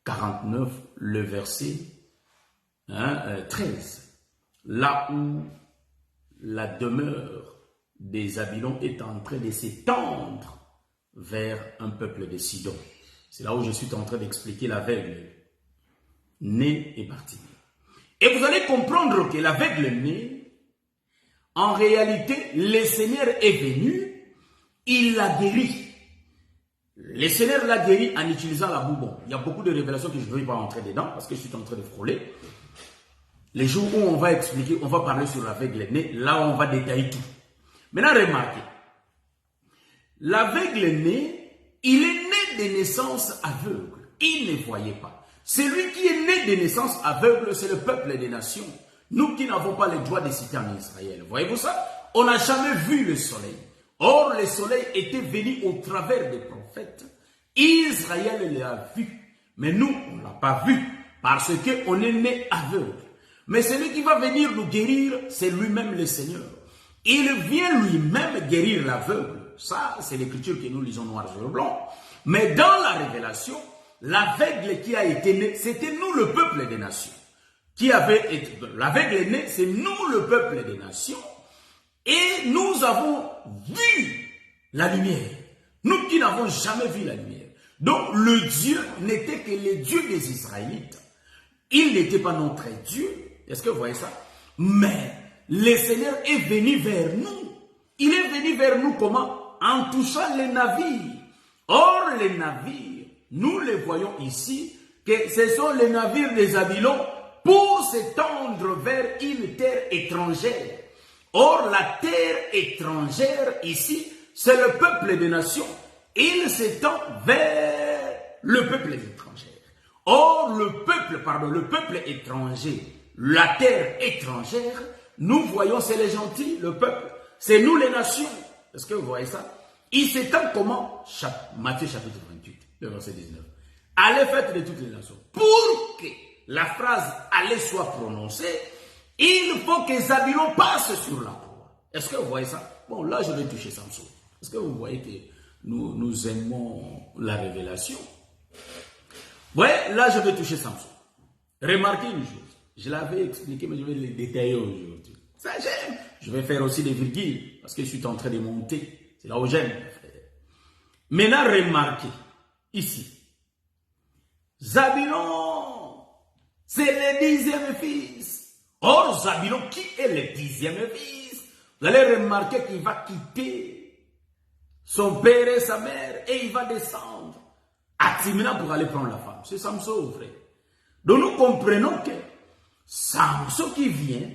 Speaker 1: 49, le verset 13. Là où la demeure des Babylons est en train de s'étendre vers un peuple de Sidon. C'est là où je suis en train d'expliquer l'aveugle né et Bartimée. Et vous allez comprendre que l'aveugle né, en réalité, le Seigneur est venu, il l'a guéri. Le Seigneur l'a guéri en utilisant la boue. Bon, il y a beaucoup de révélations que je ne vais pas entrer dedans parce que je suis en train de frôler. Les jours où on va expliquer, on va parler sur l'aveugle né, là on va détailler tout. Maintenant, remarquez, l'aveugle né, il est né de naissance aveugle. Il ne voyait pas. Celui qui est né de naissance aveugle, c'est le peuple des nations. Nous qui n'avons pas le droit de citer en Israël. Voyez-vous ça? On n'a jamais vu le soleil. Or, le soleil était venu au travers des prophètes. Israël l'a vu. Mais nous, on ne l'a pas vu parce qu'on est né aveugle. Mais celui qui va venir nous guérir, c'est lui-même le Seigneur. Il vient lui-même guérir l'aveugle. Ça, c'est l'écriture que nous lisons noir sur blanc. Mais dans la révélation, l'aveugle qui a été né, c'était nous le peuple des nations. L'aveugle né, c'est nous le peuple des nations. Et nous avons vu la lumière. Nous qui n'avons jamais vu la lumière. Donc le Dieu n'était que le Dieu des Israélites. Il n'était pas notre Dieu. Est-ce que vous voyez ça? Mais le Seigneur est venu vers nous. Il est venu vers nous comment? En touchant les navires. Or, les navires, nous les voyons ici, que ce sont les navires des Zabylons pour s'étendre vers une terre étrangère. Or, la terre étrangère ici, c'est le peuple des nations. Il s'étend vers le peuple étranger. Or, le peuple étranger, la terre étrangère, nous voyons, c'est les gentils, le peuple, c'est nous les nations. Est-ce que vous voyez ça? Il s'étend comment? Matthieu chapitre 28, le verset 19. Allez faites de toutes les nations. Pour que la phrase allez soit prononcée, il faut que Zabylon passe sur la proie. Est-ce que vous voyez ça? Bon, là, je vais toucher Samson. Est-ce que vous voyez que nous aimons la révélation? Ouais, là, je vais toucher Samson. Remarquez une chose. Je l'avais expliqué, mais je vais le détailler aujourd'hui. Ça, j'aime. Je vais faire aussi des virgules, parce que je suis en train de monter. C'est là où j'aime. Maintenant, remarquez, ici. Zabylon, c'est le 10e fils. Or, Zabylon, qui est le 10e fils? Vous allez remarquer qu'il va quitter son père et sa mère, et il va descendre à Timna pour aller prendre la femme. C'est Samson, frère. Donc nous comprenons que Samson qui vient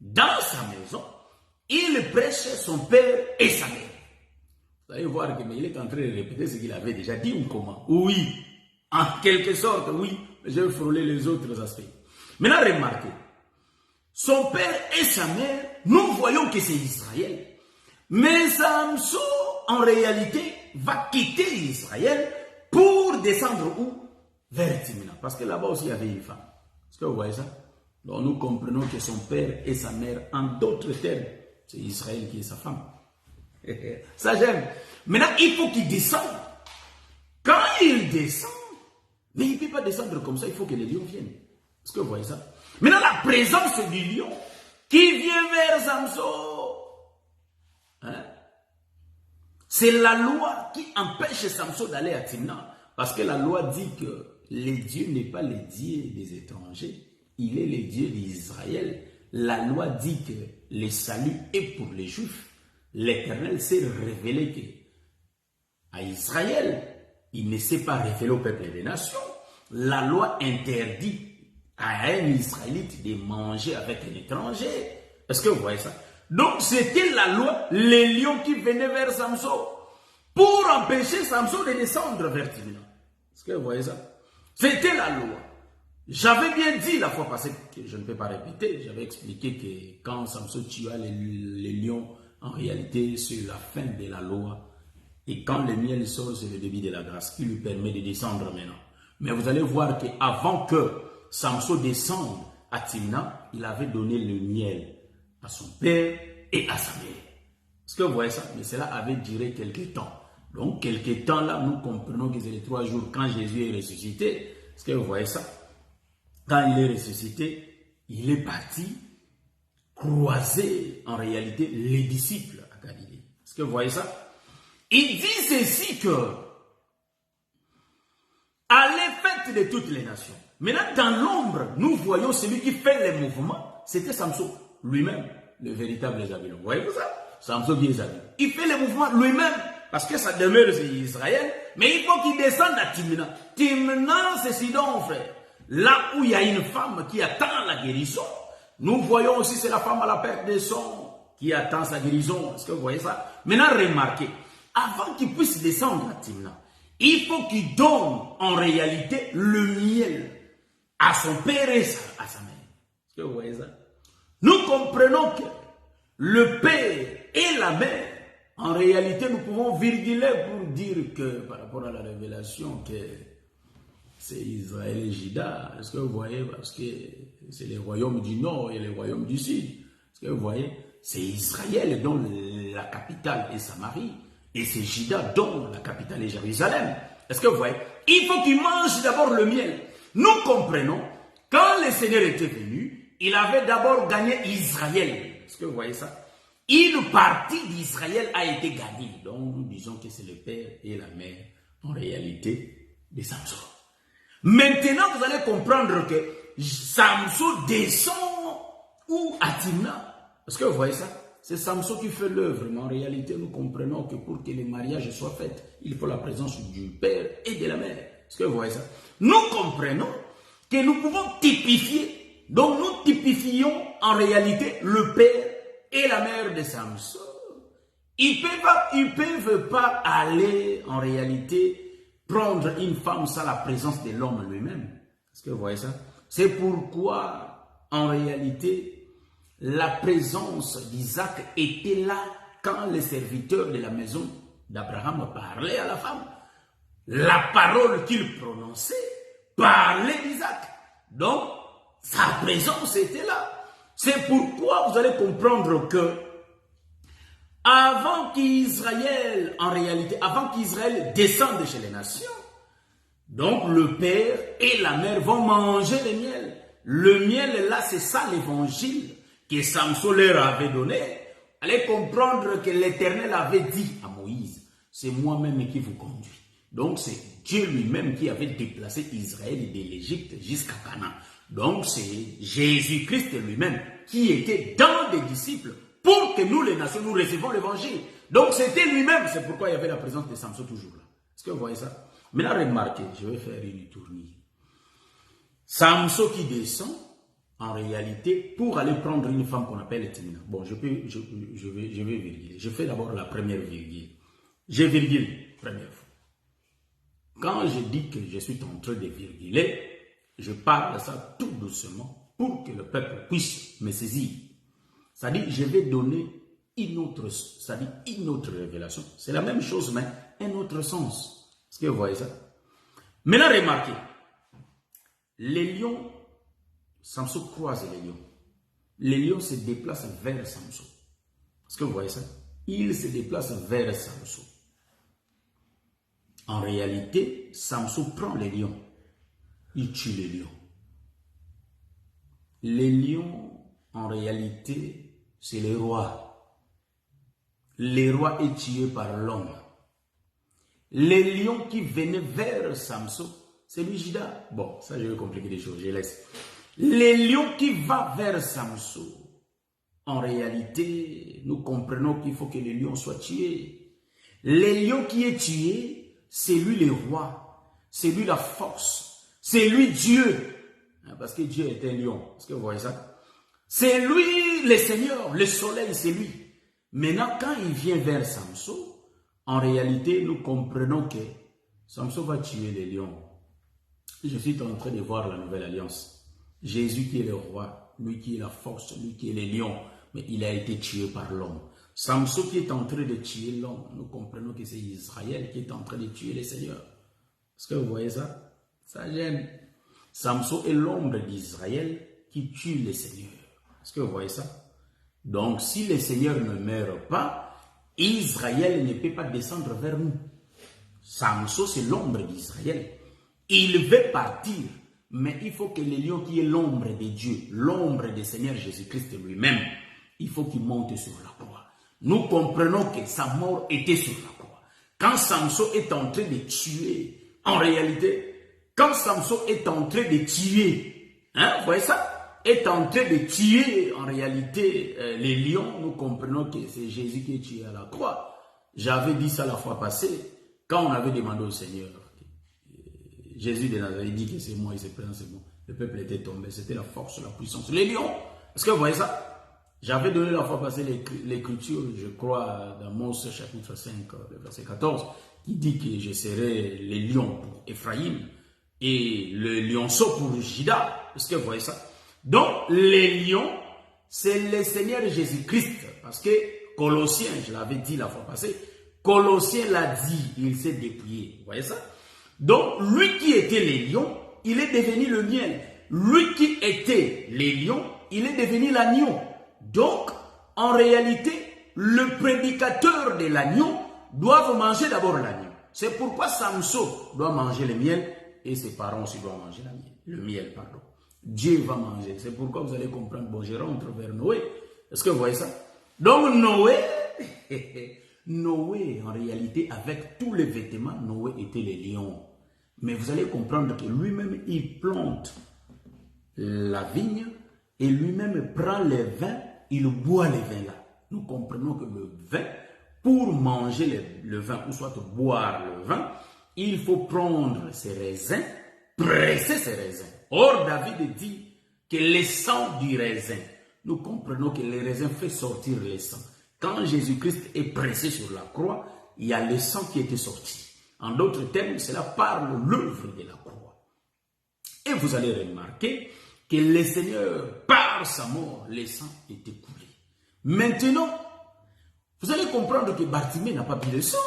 Speaker 1: dans sa maison, il prêche son père et sa mère. Vous allez voir qu'il est en train de répéter ce qu'il avait déjà dit ou comment? Oui, en quelque sorte, oui. Je vais frôler les autres aspects. Maintenant, remarquez. Son père et sa mère, nous voyons que c'est Israël. Mais Samson, en réalité, va quitter Israël pour descendre où? Vers Timna. Parce que là-bas aussi, il y avait une femme. Est-ce que vous voyez ça? Donc nous comprenons que son père et sa mère, en d'autres termes, c'est Israël qui est sa femme. Ça j'aime. Maintenant, il faut qu'il descende. Quand il descend, mais il ne peut pas descendre comme ça, il faut que les lions viennent. Est-ce que vous voyez ça? Maintenant, la présence du lion qui vient vers Samson, hein? C'est la loi qui empêche Samson d'aller à Timna. Parce que la loi dit que le Dieu n'est pas le Dieu des étrangers, il est le Dieu d'Israël. La loi dit que le salut est pour les Juifs. L'Éternel s'est révélé qu'à Israël, il ne s'est pas révélé au peuple des nations. La loi interdit à un Israélite de manger avec un étranger. Est-ce que vous voyez ça? Donc c'était la loi, les lions qui venaient vers Samson pour empêcher Samson de descendre vers Timna. Est-ce que vous voyez ça? C'était la loi. J'avais bien dit la fois passée, que je ne peux pas répéter, j'avais expliqué que quand Samson tua les lions, en réalité c'est la fin de la loi. Et quand le miel sort, c'est le début de la grâce qui lui permet de descendre maintenant. Mais vous allez voir qu'avant que Samson descende à Timna, il avait donné le miel à son père et à sa mère. Est-ce que vous voyez ça? Mais cela avait duré quelques temps. Donc, quelques temps là, nous comprenons que c'est les 3 jours quand Jésus est ressuscité. Est-ce que vous voyez ça? Quand il est ressuscité, il est parti croiser en réalité les disciples à Galilée. Est-ce que vous voyez ça? Il dit ceci que allez faites de toutes les nations. Maintenant, dans l'ombre, nous voyons celui qui fait les mouvements. C'était Samson lui-même, le véritable Zabylon. Vous voyez ça? Samson qui est Zabylon. Il fait les mouvements lui-même parce que sa demeure c'est Israël. Mais il faut qu'il descende à Timna. Timna, c'est Sidon, frère. Là où il y a une femme qui attend la guérison. Nous voyons aussi c'est la femme à la perte des sons qui attend sa guérison. Est-ce que vous voyez ça? Maintenant, remarquez. Avant qu'il puisse descendre à Timna, il faut qu'il donne en réalité le miel à son père et à sa mère. Est-ce que vous voyez ça? Nous comprenons que le père et la mère, en réalité, nous pouvons virguler pour dire que, par rapport à la révélation, que c'est Israël et Juda. Est-ce que vous voyez? Parce que c'est les royaumes du nord et les royaumes du sud. Est-ce que vous voyez? C'est Israël dont la capitale est Samarie. Et c'est Juda dont la capitale est Jérusalem. Est-ce que vous voyez? Il faut qu'il mange d'abord le miel. Nous comprenons, quand le Seigneur était venu, il avait d'abord gagné Israël. Est-ce que vous voyez ça? Une partie d'Israël a été gagnée. Donc nous disons que c'est le père et la mère, en réalité, de Samson. Maintenant, vous allez comprendre que Samson descend où? À Timna. Est-ce que vous voyez ça? C'est Samson qui fait l'œuvre, mais en réalité, nous comprenons que pour que le mariage soit fait, il faut la présence du père et de la mère. Est-ce que vous voyez ça? Nous comprenons que nous pouvons typifier, donc nous typifions en réalité le père et la mère de Samson. Ils peuvent pas aller en réalité prendre une femme sans la présence de l'homme lui-même. Est-ce que vous voyez ça? C'est pourquoi en réalité la présence d'Isaac était là quand les serviteurs de la maison d'Abraham parlaient à la femme. La parole qu'il prononçait parlait d'Isaac. Donc, sa présence était là. C'est pourquoi vous allez comprendre que avant qu'Israël, en réalité, avant qu'Israël descende chez les nations, donc le père et la mère vont manger le miel. Le miel, là, c'est ça l'évangile que Samson leur avait donné. Allez comprendre que l'Éternel avait dit à Moïse, c'est moi-même qui vous conduis. Donc c'est Dieu lui-même qui avait déplacé Israël de l'Égypte jusqu'à Canaan. Donc c'est Jésus-Christ lui-même qui était dans des disciples pour que nous les nations, nous recevons l'évangile. Donc c'était lui-même, c'est pourquoi il y avait la présence de Samson toujours là. Est-ce que vous voyez ça? Maintenant remarquez, je vais faire une tournée. Samson qui descend, en réalité, pour aller prendre une femme qu'on appelle Timna. Bon, je vais virguler. Je fais d'abord la première virgule. Je virgule, première fois. Quand je dis que je suis en train de virguler, je parle de ça tout doucement pour que le peuple puisse me saisir. C'est-à-dire, je vais donner une autre révélation. C'est la même chose, mais un autre sens. Est-ce que vous voyez ça? Maintenant, remarquez. Les lions, Samson croise les lions. Les lions se déplacent vers Samson. Est-ce que vous voyez ça? Ils se déplacent vers Samson. En réalité, Samson prend les lions. Il tue les lions. Les lions, en réalité, c'est les rois. Les rois est tué par l'homme. Les lions qui venaient vers Samson, c'est lui Judas. Bon, ça je vais compliquer les choses, je laisse. Les lions qui vont vers Samson, en réalité, nous comprenons qu'il faut que les lions soient tués. Les lions qui est tué, c'est lui le roi, c'est lui la force, c'est lui Dieu. Parce que Dieu est un lion, est-ce que vous voyez ça? C'est lui le Seigneur, le soleil, c'est lui. Maintenant, quand il vient vers Samson, en réalité, nous comprenons que Samson va tuer les lions. Je suis en train de voir la nouvelle alliance. Jésus qui est le roi, lui qui est la force, lui qui est le lion, mais il a été tué par l'homme. Samson qui est en train de tuer l'homme, nous comprenons que c'est Israël qui est en train de tuer les seigneurs. Est-ce que vous voyez ça? Ça gêne. Samson est l'ombre d'Israël qui tue les seigneurs. Est-ce que vous voyez ça? Donc si les seigneurs ne meurent pas, Israël ne peut pas descendre vers nous. Samson c'est l'ombre d'Israël. Il veut partir, mais il faut que le lion qui est l'ombre de Dieu, l'ombre du Seigneur Jésus-Christ lui-même, il faut qu'il monte sur la croix. Nous comprenons que sa mort était sur la croix. Quand Samson est en train de tuer, en réalité, quand Samson est en train de tuer, vous voyez ça, est en train de tuer en réalité les lions, nous comprenons que c'est Jésus qui est tué à la croix. J'avais dit ça la fois passée, quand on avait demandé au Seigneur, Jésus de Nazareth dit que c'est moi, il se présente, c'est moi. Le peuple était tombé, c'était la force, la puissance. Les lions, est-ce que vous voyez ça? J'avais donné la fois passée l'écriture, je crois, dans Mose chapitre 5, le verset 14, qui dit que je serai les lions pour Ephraïm et le lionceau pour Juda. Est-ce que vous voyez ça? Donc, les lions, c'est le Seigneur Jésus-Christ. Parce que Colossiens, je l'avais dit la fois passée, Colossiens l'a dit, il s'est dépouillé. Vous voyez ça? Donc, lui qui était les lions, il est devenu le miel. Lui qui était les lions, il est devenu l'agneau. Donc, en réalité, le prédicateur de l'agneau doit manger d'abord l'agneau. C'est pourquoi Samson doit manger le miel et ses parents aussi doivent manger le miel. Pardon. Dieu va manger. C'est pourquoi vous allez comprendre. Bon, je rentre vers Noé. Est-ce que vous voyez ça? Donc, Noé, en réalité, avec tous les vêtements, Noé était les lions. Mais vous allez comprendre que lui-même, il plante la vigne et lui-même prend le vin, il boit le vin là. Nous comprenons que le vin, pour manger le vin, ou soit boire le vin, il faut prendre ses raisins, presser ses raisins. Or, David dit que le sang du raisin, nous comprenons que le raisin fait sortir le sang. Quand Jésus-Christ est pressé sur la croix, il y a le sang qui était sorti. En d'autres termes, cela parle de l'œuvre de la croix. Et vous allez remarquer que le Seigneur, par sa mort, le sang est écoulé. Maintenant, vous allez comprendre que Bartimée n'a pas bu le sang.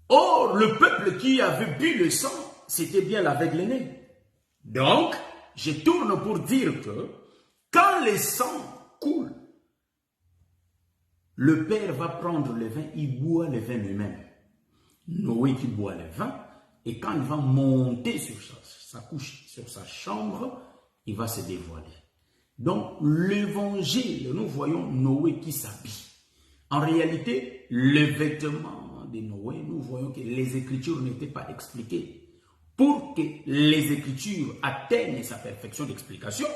Speaker 1: Or, le peuple qui avait bu le sang, c'était bien l'aveugle-né. Donc, je tourne pour dire que quand le sang coule, le Père va prendre le vin, il boit le vin lui-même. Noé qui boit le vin, et quand il va monter sur sa couche, sur sa chambre, il va se dévoiler. Donc, l'évangile, nous voyons Noé qui s'habille. En réalité, le vêtement de Noé, nous voyons que les Écritures n'étaient pas expliquées. Pour que les Écritures atteignent sa perfection d'explication,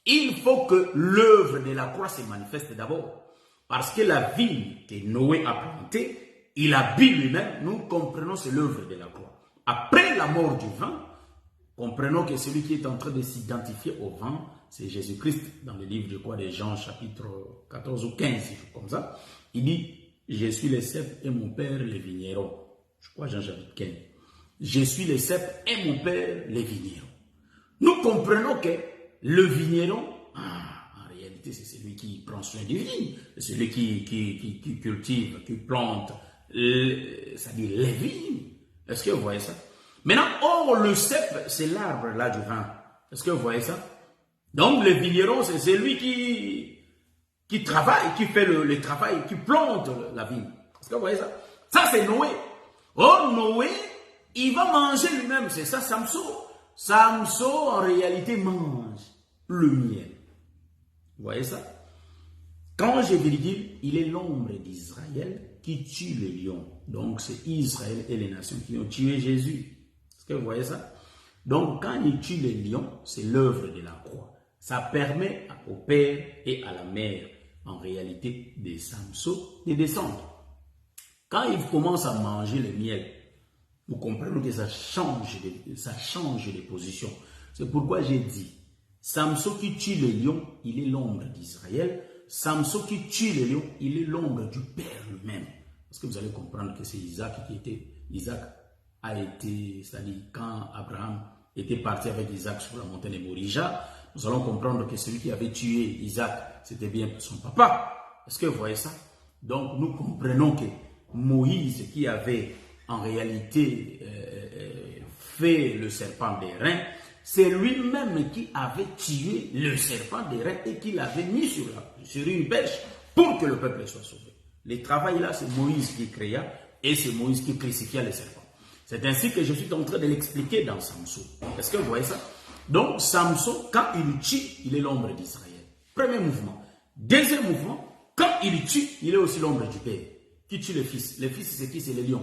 Speaker 1: il faut que l'œuvre de la croix se manifeste d'abord. Parce que la vigne que Noé a plantée, il a bu lui-même, nous comprenons c'est l'œuvre de la croix. Après la mort du vin, comprenons que celui qui est en train de s'identifier au vin, c'est Jésus-Christ dans le livre de quoi de Jean chapitre 14 ou 15, comme ça. Il dit, je suis le cep et mon père le vigneron. Je crois Jean chapitre 15. Je suis le cep et mon père le vigneron. Nous comprenons que le vigneron, en réalité c'est celui qui prend soin du vigne, c'est celui qui cultive, qui plante, c'est-à-dire les vignes. Est-ce que vous voyez ça? Maintenant, or le cep, c'est l'arbre là du vin. Est-ce que vous voyez ça? Donc le vigneron, c'est celui qui travaille, qui fait le travail, qui plante la vigne. Est-ce que vous voyez ça? Ça c'est Noé. Or Noé, il va manger lui-même, c'est ça Samson. Samson en réalité mange le miel. Vous voyez ça? Quand je vais dire, il est l'ombre d'Israël qui tue les lions. Donc c'est Israël et les nations qui ont tué Jésus. Est-ce que vous voyez ça? Donc quand il tue les lions, c'est l'œuvre de la croix. Ça permet au père et à la mère, en réalité, de Samson, de descendre. Quand il commence à manger le miel, vous comprenez que ça change de position. C'est pourquoi j'ai dit, Samson qui tue le lion, il est l'ombre d'Israël. Samson qui tue le lion, il est l'ombre du Père lui-même. Parce que vous allez comprendre que c'est Isaac qui était... Isaac a été, c'est-à-dire quand Abraham était parti avec Isaac sur la montagne de Morija, nous allons comprendre que celui qui avait tué Isaac, c'était bien son papa. Est-ce que vous voyez ça? Donc nous comprenons que Moïse qui avait en réalité fait le serpent d'airain, c'est lui-même qui avait tué le serpent d'airain et qui l'avait mis sur une bêche pour que le peuple soit sauvé. Le travail là, c'est Moïse qui créa et c'est Moïse qui crucifia le serpent. C'est ainsi que je suis en train de l'expliquer dans Samson. Est-ce que vous voyez ça? Donc Samson, quand il tue, il est l'ombre d'Israël. Premier mouvement. Deuxième mouvement, quand il tue, il est aussi l'ombre du Père. Qui tue le fils? Le fils, c'est qui? C'est le lion.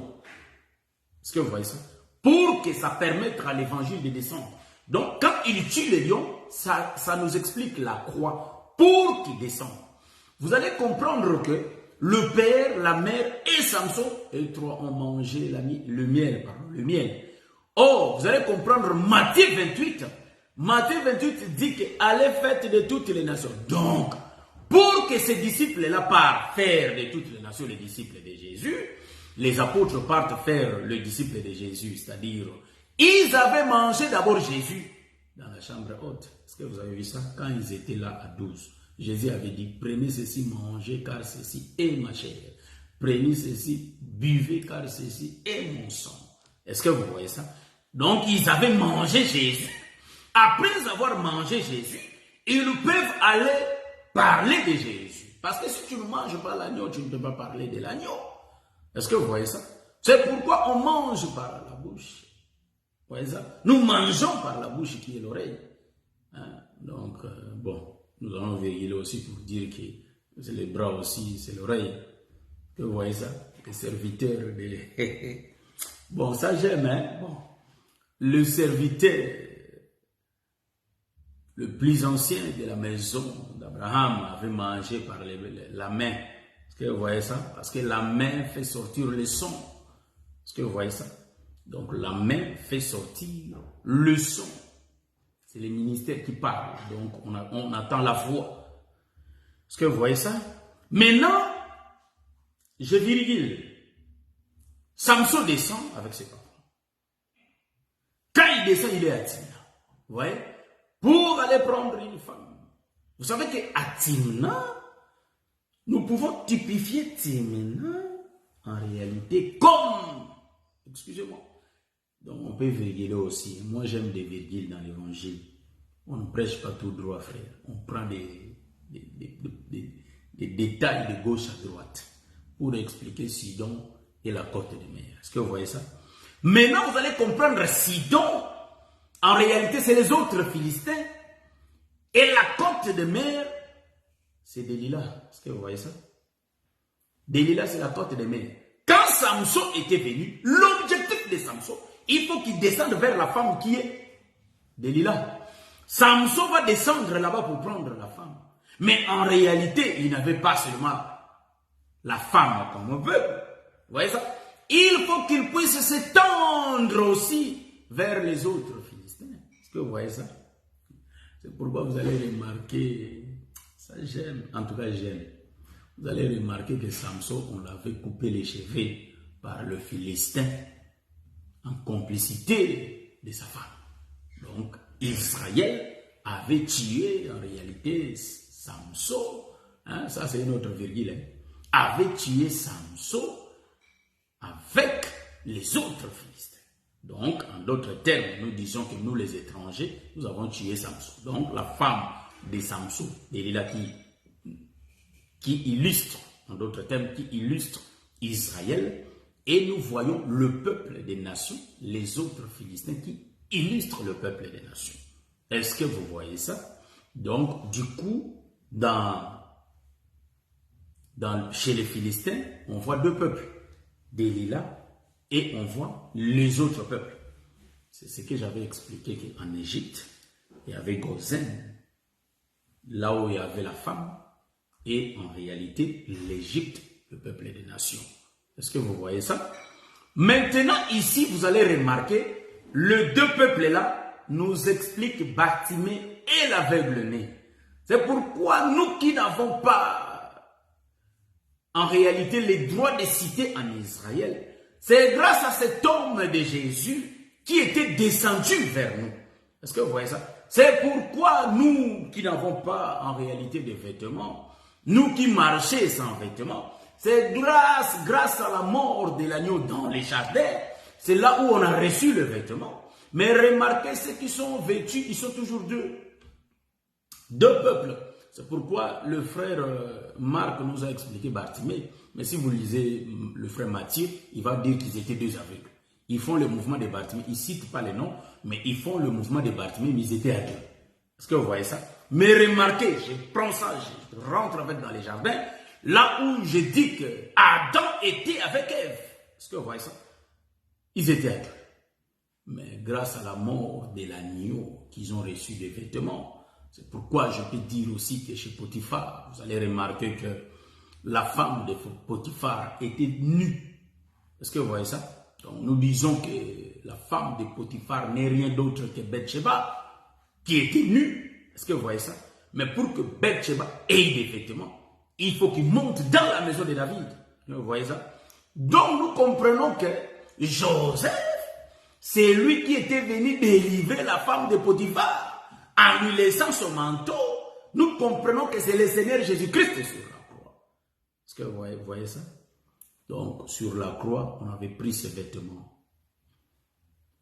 Speaker 1: Est-ce que vous voyez ça? Pour que ça permette à l'évangile de descendre. Donc, quand il tue les lions, ça nous explique la croix pour qu'il descende. Vous allez comprendre que le père, la mère et Samson, et trois ont mangé le miel. Or, vous allez comprendre Matthieu 28. Matthieu 28 dit que allez faites de toutes les nations. Donc, pour que ces disciples-là partent faire de toutes les nations les disciples de Jésus, les apôtres partent faire le disciple de Jésus, c'est-à-dire, ils avaient mangé d'abord Jésus dans la chambre haute. Est-ce que vous avez vu ça? Quand ils étaient là à 12, Jésus avait dit, prenez ceci, mangez, car ceci est ma chair. Prenez ceci, buvez, car ceci est mon sang. Est-ce que vous voyez ça? Donc, ils avaient mangé Jésus. Après avoir mangé Jésus, ils peuvent aller parler de Jésus. Parce que si tu ne manges pas l'agneau, tu ne peux pas parler de l'agneau. Est-ce que vous voyez ça? C'est pourquoi on mange par la bouche. Vous voyez ça? Nous mangeons par la bouche qui est l'oreille. Hein? Donc, bon, nous allons vérifier aussi pour dire que c'est les bras aussi, c'est l'oreille. Que vous voyez ça? Les serviteurs de... Bon, ça j'aime, hein? Bon. Le serviteur le plus ancien de la maison d'Abraham avait mangé par la main. Est-ce que vous voyez ça? Parce que la main fait sortir le son. Est-ce que vous voyez ça? Donc la main fait sortir le son. C'est le ministère qui parle. Donc on attend la voix. Est-ce que vous voyez ça? Maintenant, je virgule. Samson descend avec ses parents. Quand il descend, il est à Timna. Vous voyez? Pour aller prendre une femme. Vous savez qu'à Timna, nous pouvons typifier Timna en réalité comme, excusez-moi, donc on peut virguler aussi. Moi j'aime des virgules dans l'évangile. On ne prêche pas tout droit, frère. On prend des détails de gauche à droite pour expliquer Sidon et la côte de mer. Est-ce que vous voyez ça? Maintenant vous allez comprendre Sidon. En réalité, c'est les autres Philistins. Et la côte de mer, c'est Delilah. Est-ce que vous voyez ça? Delilah, c'est la côte de mer. Quand Samson était venu, l'objectif de Samson, il faut qu'il descende vers la femme qui est Delilah. Samson va descendre là-bas pour prendre la femme. Mais en réalité, il n'avait pas seulement la femme comme on veut. Vous voyez ça? Il faut qu'il puisse s'étendre aussi vers les autres Philistins. Est-ce que vous voyez ça? C'est pourquoi vous allez remarquer, ça j'aime, en tout cas j'aime. Vous allez remarquer que Samson, on l'avait coupé les cheveux par le Philistin en complicité de sa femme. Donc Israël avait tué en réalité Samson, hein, ça c'est une autre virgule, hein, avait tué Samson avec les autres Philistins. Donc, en d'autres termes, nous disons que nous les étrangers, nous avons tué Samson. Donc, la femme de Samson, Delilah, qui illustre, en d'autres termes, qui illustre Israël, et nous voyons le peuple des nations, les autres Philistins qui illustrent le peuple des nations. Est-ce que vous voyez ça? Donc, du coup, chez les Philistins, on voit deux peuples, Delilah, et on voit les autres peuples. C'est ce que j'avais expliqué qu'en Égypte, il y avait Gozen, là où il y avait la femme, et en réalité, l'Égypte, le peuple des nations. Est-ce que vous voyez ça? Maintenant, ici, vous allez remarquer, les deux peuples-là nous expliquent Bartimée et l'aveugle-né. C'est pourquoi nous qui n'avons pas, en réalité, les droits de cité en Israël, c'est grâce à cet homme de Jésus qui était descendu vers nous. Est-ce que vous voyez ça? C'est pourquoi nous qui n'avons pas en réalité de vêtements, nous qui marchons sans vêtements, c'est grâce à la mort de l'agneau dans les jardins, c'est là où on a reçu le vêtement. Mais remarquez, ceux qui sont vêtus, ils sont toujours deux peuples. C'est pourquoi le frère Marc nous a expliqué Bartimée. Mais si vous lisez le frère Matthieu, il va dire qu'ils étaient deux aveugles. Ils font le mouvement de Bartimée. Ils ne citent pas les noms, mais ils font le mouvement de Bartimée, mais ils étaient à deux. Est-ce que vous voyez ça? Mais remarquez, je prends ça, je rentre avec dans les jardins, là où je dis que Adam était avec Ève. Est-ce que vous voyez ça? Ils étaient à deux. Mais grâce à la mort de l'agneau qu'ils ont reçu des vêtements, c'est pourquoi je peux dire aussi que chez Potiphar, vous allez remarquer que la femme de Potiphar était nue. Est-ce que vous voyez ça? Donc nous disons que la femme de Potiphar n'est rien d'autre que Bathsheba, qui était nue. Est-ce que vous voyez ça? Mais pour que Bathsheba ait des vêtements, il faut qu'il monte dans la maison de David. Vous voyez ça? Donc nous comprenons que Joseph, c'est lui qui était venu délivrer la femme de Potiphar en lui laissant son manteau. Nous comprenons que c'est le Seigneur Jésus-Christ sur la croix. Est-ce que vous voyez ça? Donc sur la croix, on avait pris ses vêtements.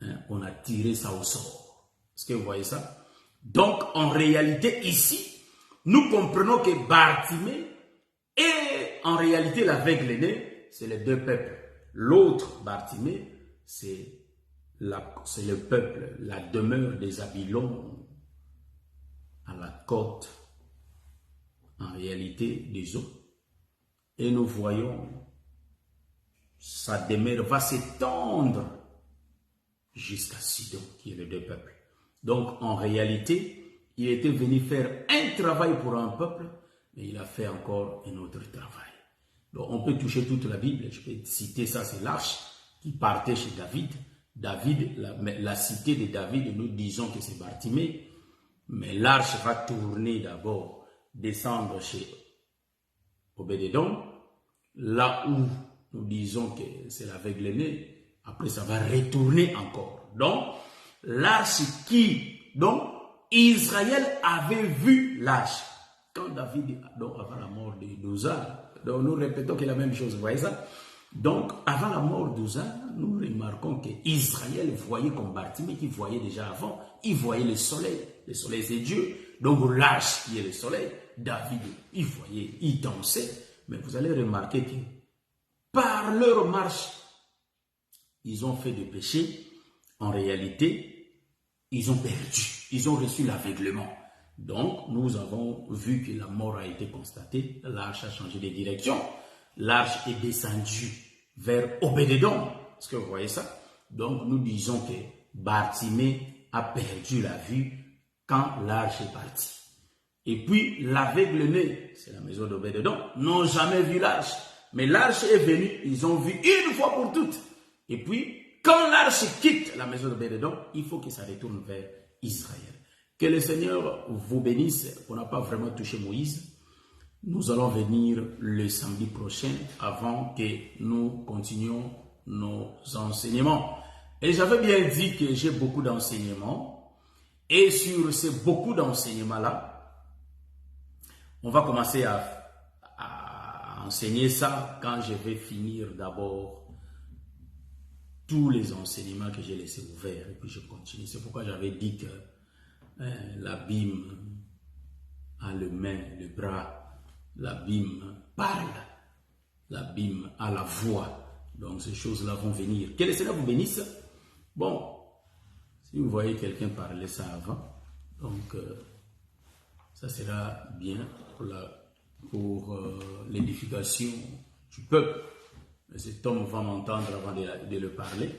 Speaker 1: Hein? On a tiré ça au sort. Est-ce que vous voyez ça? Donc en réalité ici, nous comprenons que Bartimée et en réalité l'aveugle-né, c'est les deux peuples. L'autre Bartimée, c'est le peuple, la demeure des Abylons à la côte, en réalité, des eaux. Et nous voyons, sa demeure va s'étendre jusqu'à Sidon, qui est les deux peuples. Donc, en réalité, il était venu faire un travail pour un peuple, mais il a fait encore un autre travail. Donc on peut toucher toute la Bible, je peux citer ça, c'est l'arche qui partait chez David. David, la cité de David, nous disons que c'est Bartimée, mais l'arche va tourner d'abord, descendre chez Obed-Edom, là où nous disons que c'est l'aveugle-né, après ça va retourner encore. Donc, l'arche donc Israël avait vu l'arche. Quand David, donc avant la mort de Uza, donc nous répétons que la même chose, vous voyez ça? Donc, avant la mort d'Uza, nous remarquons que Israël voyait comme Bartimée, qui voyait déjà avant, il voyait le soleil. Le soleil, c'est Dieu. Donc, l'arche qui est le soleil, David, il voyait, il dansait. Mais vous allez remarquer que par leur marche, ils ont fait des péchés. En réalité, ils ont perdu. Ils ont reçu l'aveuglement. Donc, nous avons vu que la mort a été constatée. L'arche a changé de direction. L'arche est descendue vers Obed-Edom. Est-ce que vous voyez ça? Donc, nous disons que Bartimée a perdu la vue quand l'arche est partie. Et puis, l'aveugle-né, c'est la maison d'Obed-Edom, n'ont jamais vu l'arche. Mais l'arche est venue, ils ont vu une fois pour toutes. Et puis, quand l'arche quitte la maison d'Obed-Edom, il faut que ça retourne vers Israël. Que le Seigneur vous bénisse. On n'a pas vraiment touché Moïse. Nous allons venir le samedi prochain avant que nous continuions nos enseignements. Et j'avais bien dit que j'ai beaucoup d'enseignements. Et sur ces beaucoup d'enseignements-là, on va commencer à enseigner ça quand je vais finir d'abord tous les enseignements que j'ai laissés ouverts. Et puis je continue. C'est pourquoi j'avais dit que l'abîme a le main, le bras. L'abîme parle, l'abîme a la voix. Donc ces choses-là vont venir. Que le Seigneur vous bénisse. Bon, si vous voyez quelqu'un parler ça avant, donc ça sera bien pour l'édification du peuple. Mais cet homme va m'entendre avant de le parler,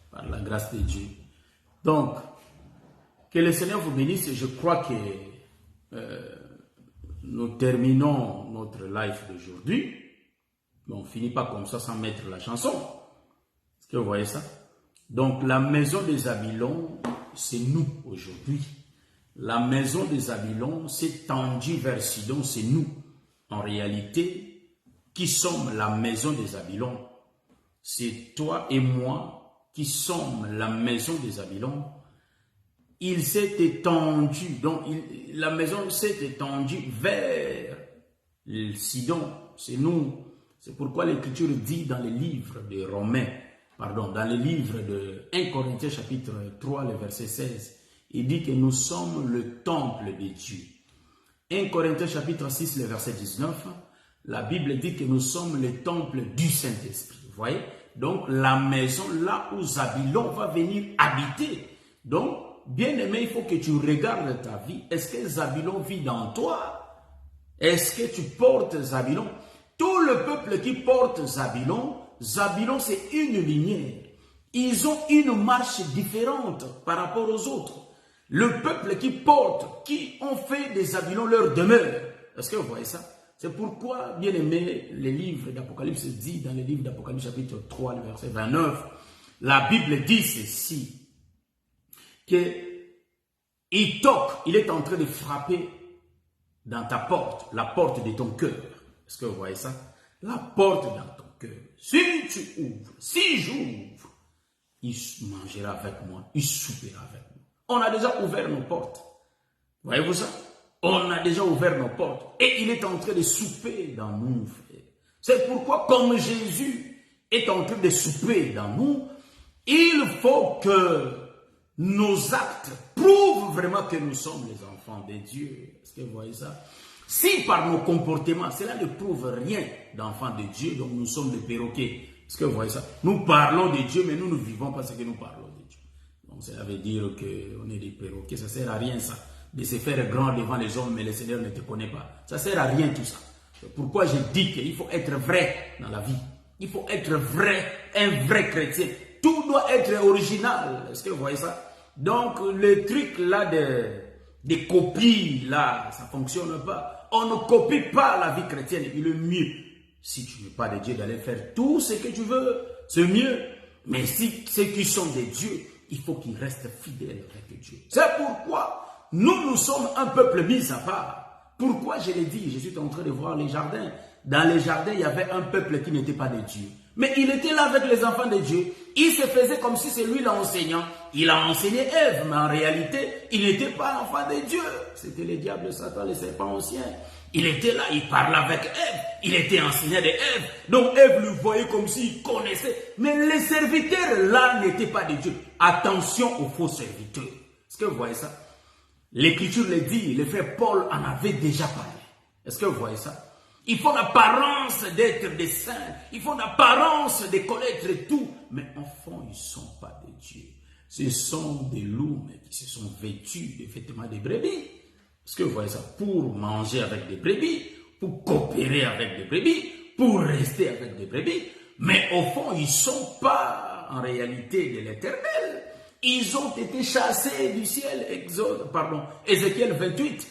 Speaker 1: par la grâce de Dieu. Donc, que le Seigneur vous bénisse. Je crois que nous terminons notre live d'aujourd'hui. Mais on ne finit pas comme ça sans mettre la chanson. Est-ce que vous voyez ça? Donc, la maison des Zabylons, c'est nous aujourd'hui. La maison des Zabylons s'est tendue vers Sidon, c'est nous. En réalité, qui sommes la maison des Zabylons? C'est toi et moi qui sommes la maison des Zabylons. Il s'est étendu, donc la maison s'est étendue vers Sidon, c'est nous. C'est pourquoi l'Écriture dit dans les livres de Romains, dans le livre de 1 Corinthiens chapitre 3, le verset 16, il dit que nous sommes le temple de Dieu. 1 Corinthiens chapitre 6, le verset 19, la Bible dit que nous sommes le temple du Saint-Esprit. Vous voyez? Donc la maison là où Zabylon va venir habiter. Donc, bien-aimé, il faut que tu regardes ta vie. Est-ce que Zabylon vit dans toi? Est-ce que tu portes Zabylon? Tout le peuple qui porte Zabylon, Zabylon c'est une lignée. Ils ont une marche différente par rapport aux autres. Le peuple qui porte, qui ont fait des Zabylon leur demeure. Est-ce que vous voyez ça? C'est pourquoi, bien-aimé, les livres d'Apocalypse dit dans le livre d'Apocalypse chapitre 3, le verset 29, la Bible dit ceci, que il toque, il est en train de frapper dans ta porte, la porte de ton cœur. Est-ce que vous voyez ça? La porte dans ton cœur. Si tu ouvres, si j'ouvre, il mangera avec moi, il soupera avec moi. On a déjà ouvert nos portes. Voyez-vous ça? On a déjà ouvert nos portes. Et il est en train de souper dans nous, frère. C'est pourquoi, comme Jésus est en train de souper dans nous, il faut que nos actes prouvent vraiment que nous sommes les enfants de Dieu. Est-ce que vous voyez ça? Si par nos comportements, cela ne prouve rien d'enfants de Dieu, donc nous sommes des perroquets. Est-ce que vous voyez ça? Nous parlons de Dieu, mais nous ne vivons pas ce que nous parlons de Dieu. Donc cela veut dire qu'on est des perroquets. Ça ne sert à rien ça, de se faire grand devant les hommes, mais le Seigneur ne te connaît pas. Ça ne sert à rien tout ça. C'est pourquoi je dis qu'il faut être vrai dans la vie. Il faut être vrai, un vrai chrétien. Tout doit être original. Est-ce que vous voyez ça? Donc, le truc là des copies, là, ça ne fonctionne pas. On ne copie pas la vie chrétienne. Il est mieux, si tu n'es pas de Dieu, d'aller faire tout ce que tu veux. C'est mieux. Mais si ceux qui sont des dieux, il faut qu'ils restent fidèles avec Dieu. C'est pourquoi nous sommes un peuple mis à part. Pourquoi je l'ai dit? Je suis en train de voir les jardins. Dans les jardins, il y avait un peuple qui n'était pas de Dieu. Mais il était là avec les enfants de Dieu. Il se faisait comme si c'est lui l'enseignant. Il a enseigné Ève, mais en réalité, il n'était pas enfant de Dieu. C'était le diable, Satan, le serpent ancien. Il était là, il parlait avec Ève. Il était enseignant de Ève. Donc Ève le voyait comme s'il connaissait. Mais les serviteurs là n'étaient pas de Dieu. Attention aux faux serviteurs. Est-ce que vous voyez ça? L'Écriture le dit, le frère Paul en avait déjà parlé. Est-ce que vous voyez ça? Ils font l'apparence d'être des saints. Ils font l'apparence de connaître tout. Mais en fond, ils ne sont pas de Dieu. Ce sont des loups qui se sont vêtus de vêtements de brebis. Est-ce que vous voyez ça? Pour manger avec des brebis, pour coopérer avec des brebis, pour rester avec des brebis. Mais au fond, ils ne sont pas en réalité de l'Éternel. Ils ont été chassés du ciel. Ézéchiel 28.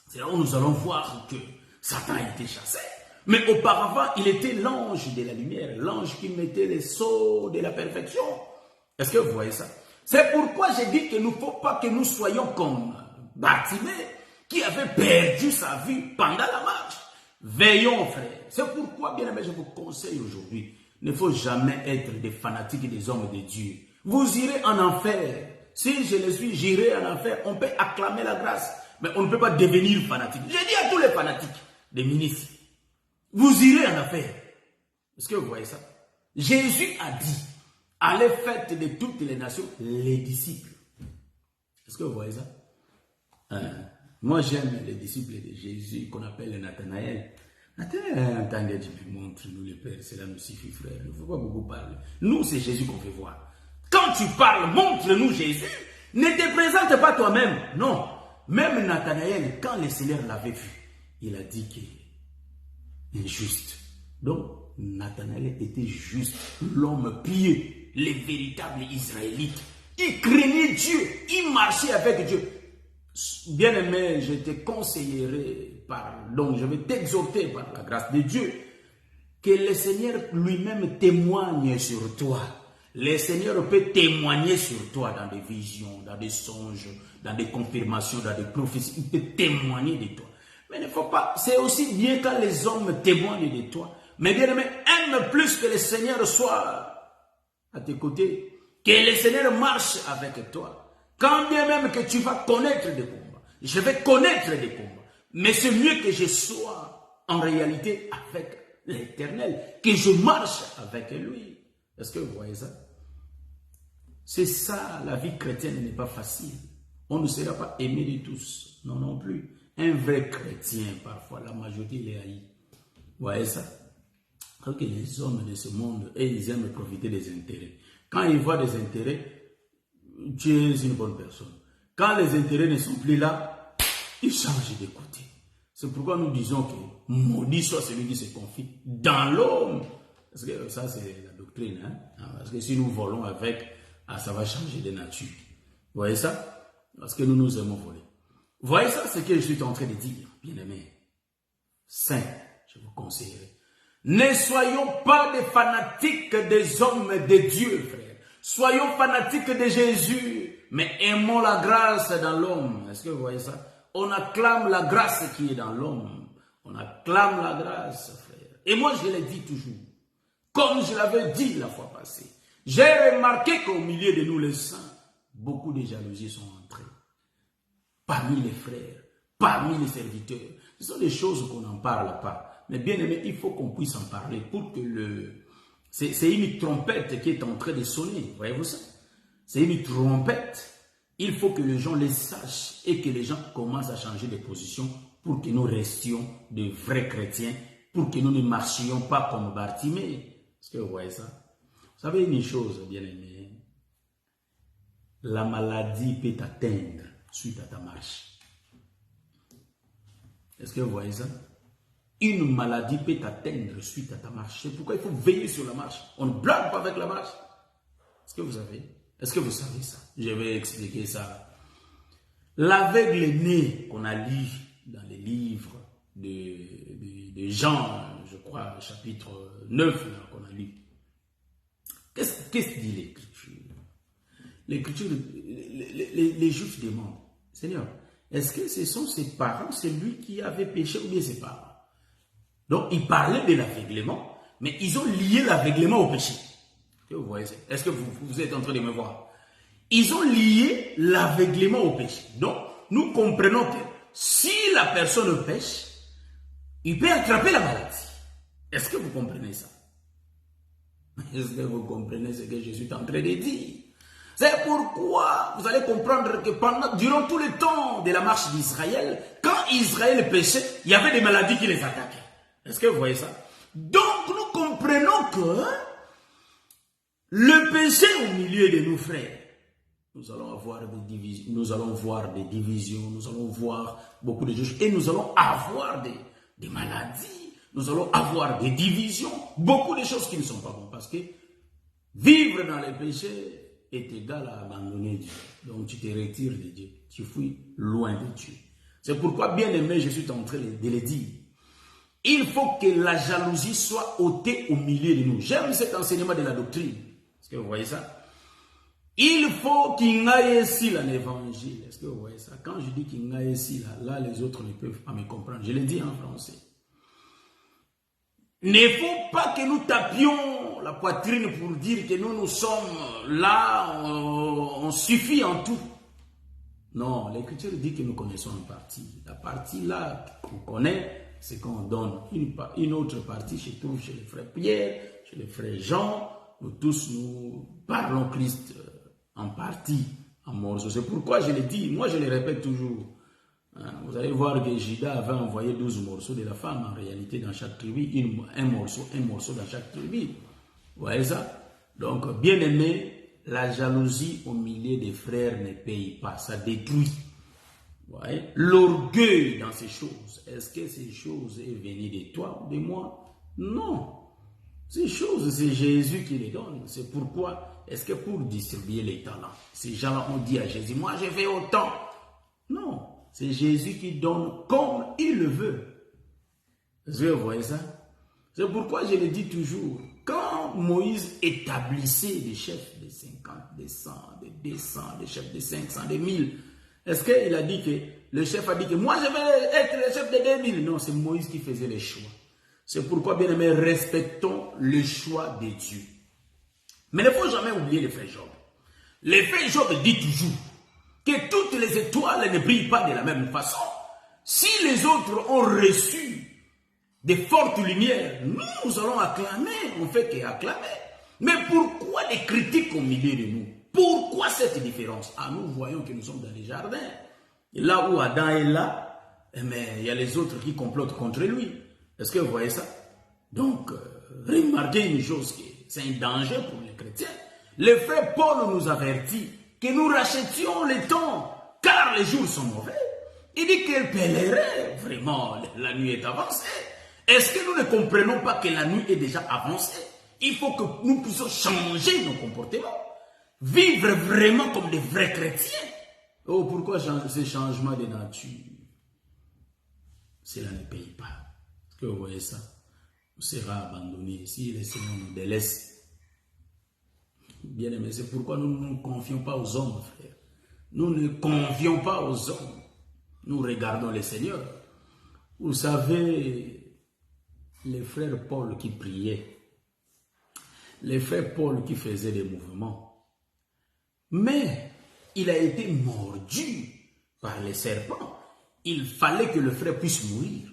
Speaker 1: C'est là où nous allons voir que Satan a été chassé. Mais auparavant, il était l'ange de la lumière, l'ange qui mettait les sceaux de la perfection. Est-ce que vous voyez ça? C'est pourquoi j'ai dit qu'il ne faut pas que nous soyons comme Bartimée, qui avait perdu sa vue pendant la marche. Veillons, frère. C'est pourquoi, bien aimé, je vous conseille aujourd'hui, il ne faut jamais être des fanatiques et des hommes de Dieu. Vous irez en enfer. Si je le suis, j'irai en enfer. On peut acclamer la grâce, mais on ne peut pas devenir fanatique. J'ai dit à tous les fanatiques, des ministres, vous irez en enfer. Est-ce que vous voyez ça? Jésus a dit, allez faites de toutes les nations les disciples. Est-ce que vous voyez ça? Moi, j'aime les disciples de Jésus qu'on appelle Nathanaël. Nathanaël entendait dire, montre-nous le Père, cela nous suffit, frère. Il ne faut pas beaucoup parler. Nous, c'est Jésus qu'on veut voir. Quand tu parles, montre-nous Jésus. Ne te présente pas toi-même. Non. Même Nathanaël, quand le Seigneur l'avait vu, il a dit qu'il est injuste. Donc, Nathanaël était juste, l'homme pieux, les véritables Israélites. Il craignait Dieu, il marchait avec Dieu. Bien-aimé, je te conseillerai, donc je vais t'exhorter par la grâce de Dieu, que le Seigneur lui-même témoigne sur toi. Le Seigneur peut témoigner sur toi dans des visions, dans des songes, dans des confirmations, dans des prophéties. Il peut témoigner de toi. Mais il ne faut pas, c'est aussi bien quand les hommes témoignent de toi. Mais bien aimé, aime plus que le Seigneur soit à tes côtés, que le Seigneur marche avec toi. Quand bien même que tu vas connaître des combats, je vais connaître des combats. Mais c'est mieux que je sois en réalité avec l'Éternel, que je marche avec lui. Est-ce que vous voyez ça? C'est ça, la vie chrétienne n'est pas facile. On ne sera pas aimé de tous. Non, non plus. Un vrai chrétien, parfois, la majorité les haït. Vous voyez ça? Quand les hommes de ce monde, ils aiment profiter des intérêts. Quand ils voient des intérêts, tu es une bonne personne. Quand les intérêts ne sont plus là, ils changent de côté. C'est pourquoi nous disons que maudit soit celui qui se confie dans l'homme. Parce que ça, c'est la doctrine. Parce que si nous volons avec, ça va changer de nature. Vous voyez ça? Parce que nous aimons voler. Vous voyez ça, c'est ce que je suis en train de dire, bien-aimés. Saint, je vous conseillerais. Ne soyons pas des fanatiques des hommes de Dieu, frère. Soyons fanatiques de Jésus, mais aimons la grâce dans l'homme. Est-ce que vous voyez ça? On acclame la grâce qui est dans l'homme. On acclame la grâce, frère. Et moi, je l'ai dit toujours, comme je l'avais dit la fois passée. J'ai remarqué qu'au milieu de nous, les saints, beaucoup de jalousies sont entrées. Parmi les frères, parmi les serviteurs. Ce sont des choses qu'on n'en parle pas. Mais bien aimé, il faut qu'on puisse en parler pour que c'est une trompette qui est en train de sonner. Voyez-vous ça? C'est une trompette. Il faut que les gens les sachent et que les gens commencent à changer de position pour que nous restions de vrais chrétiens, pour que nous ne marchions pas comme Bartimée. Est-ce que vous voyez ça? Vous savez une chose, bien aimé, la maladie peut t'atteindre suite à ta marche. Est-ce que vous voyez ça? Une maladie peut t'atteindre suite à ta marche. C'est pourquoi il faut veiller sur la marche. On ne blague pas avec la marche. Est-ce que vous savez? Est-ce que vous savez ça? Je vais expliquer ça. L'aveugle né qu'on a lu dans les livres de Jean, je crois, chapitre 9, qu'on a lu. Qu'est-ce que dit l'Écriture? L'Écriture, les Juifs demandent, Seigneur, est-ce que ce sont ses parents, c'est lui qui avait péché ou bien ses parents? Donc, ils parlaient de l'aveuglement, mais ils ont lié l'aveuglement au péché. Est-ce que vous êtes en train de me voir? Ils ont lié l'aveuglement au péché. Donc, nous comprenons que si la personne pêche, il peut attraper la maladie. Est-ce que vous comprenez ça? Est-ce que vous comprenez ce que je suis en train de dire? C'est pourquoi vous allez comprendre que durant tout le temps de la marche d'Israël, quand Israël péchait, il y avait des maladies qui les attaquaient. Est-ce que vous voyez ça? Donc, nous comprenons que le péché au milieu de nos frères, nous allons avoir des divisions, nous allons voir des divisions, nous allons voir beaucoup de choses et nous allons avoir des maladies, nous allons avoir des divisions, beaucoup de choses qui ne sont pas bonnes parce que vivre dans le péché est égal à abandonner Dieu. Donc tu te retires de Dieu, tu fuis loin de Dieu. C'est pourquoi, bien aimé, je suis en train de le dire. Il faut que la jalousie soit ôtée au milieu de nous. J'aime cet enseignement de la doctrine. Est-ce que vous voyez ça? Il faut qu'il y ait ici l'évangile. Est-ce que vous voyez ça? Quand je dis qu'il y ait ici, là, les autres ne peuvent pas me comprendre. Je le dis en français. Il ne faut pas que nous tapions la poitrine pour dire que nous sommes là, on suffit en tout. Non, l'Écriture dit que nous connaissons une partie. La partie là qu'on connaît, c'est qu'on donne. Une autre partie se trouve chez les frères Pierre, chez les frères Jean. Nous tous, nous parlons Christ en partie, en morceaux. C'est pourquoi je le dis, moi je le répète toujours. Vous allez voir que Judas avait envoyé 12 morceaux de la femme, en réalité, dans chaque tribu, un morceau dans chaque tribu. Vous voyez ça? Donc, bien aimé, la jalousie au milieu des frères ne paye pas, ça détruit. Vous voyez? L'orgueil dans ces choses, est-ce que ces choses est venu de toi ou de moi? Non. Ces choses, c'est Jésus qui les donne. C'est pourquoi, est-ce que pour distribuer les talents, ces gens ont dit à Jésus, moi je fais autant. Non. C'est Jésus qui donne comme il le veut. Est-ce que vous voyez ça? C'est pourquoi je le dis toujours. Quand Moïse établissait des chefs de 50, de 100, de 200, des chefs de 500, de 1000, est-ce qu'il a dit que, le chef a dit que moi je vais être le chef de 2000? Non, c'est Moïse qui faisait les choix. C'est pourquoi, bien aimé, respectons le choix de Dieu. Mais il ne faut jamais oublier le frère Job. Le frère Job dit toujours que toutes les étoiles ne brillent pas de la même façon. Si les autres ont reçu de fortes lumières, nous allons acclamer, on fait qu'acclamer. Mais pourquoi des critiques au milieu de nous? Pourquoi cette différence? Ah, nous voyons que nous sommes dans les jardins. Et là où Adam est là, mais il y a les autres qui complotent contre lui. Est-ce que vous voyez ça? Donc, remarquez une chose, c'est un danger pour les chrétiens. Le frère Paul nous avertit que nous rachetions le temps, car les jours sont mauvais. Il dit qu'il pèlerait, vraiment, la nuit est avancée. Est-ce que nous ne comprenons pas que la nuit est déjà avancée? Il faut que nous puissions changer nos comportements, vivre vraiment comme des vrais chrétiens. Oh, pourquoi ce changement de nature? Cela ne paye pas. Est-ce que vous voyez ça? On sera abandonné si le Seigneur nous délaisse. Bien aimé, c'est pourquoi nous ne nous confions pas aux hommes, frère. Nous ne confions pas aux hommes. Nous regardons le Seigneur. Vous savez, les frères Paul qui priaient, les frères Paul qui faisaient des mouvements, mais il a été mordu par les serpents. Il fallait que le frère puisse mourir.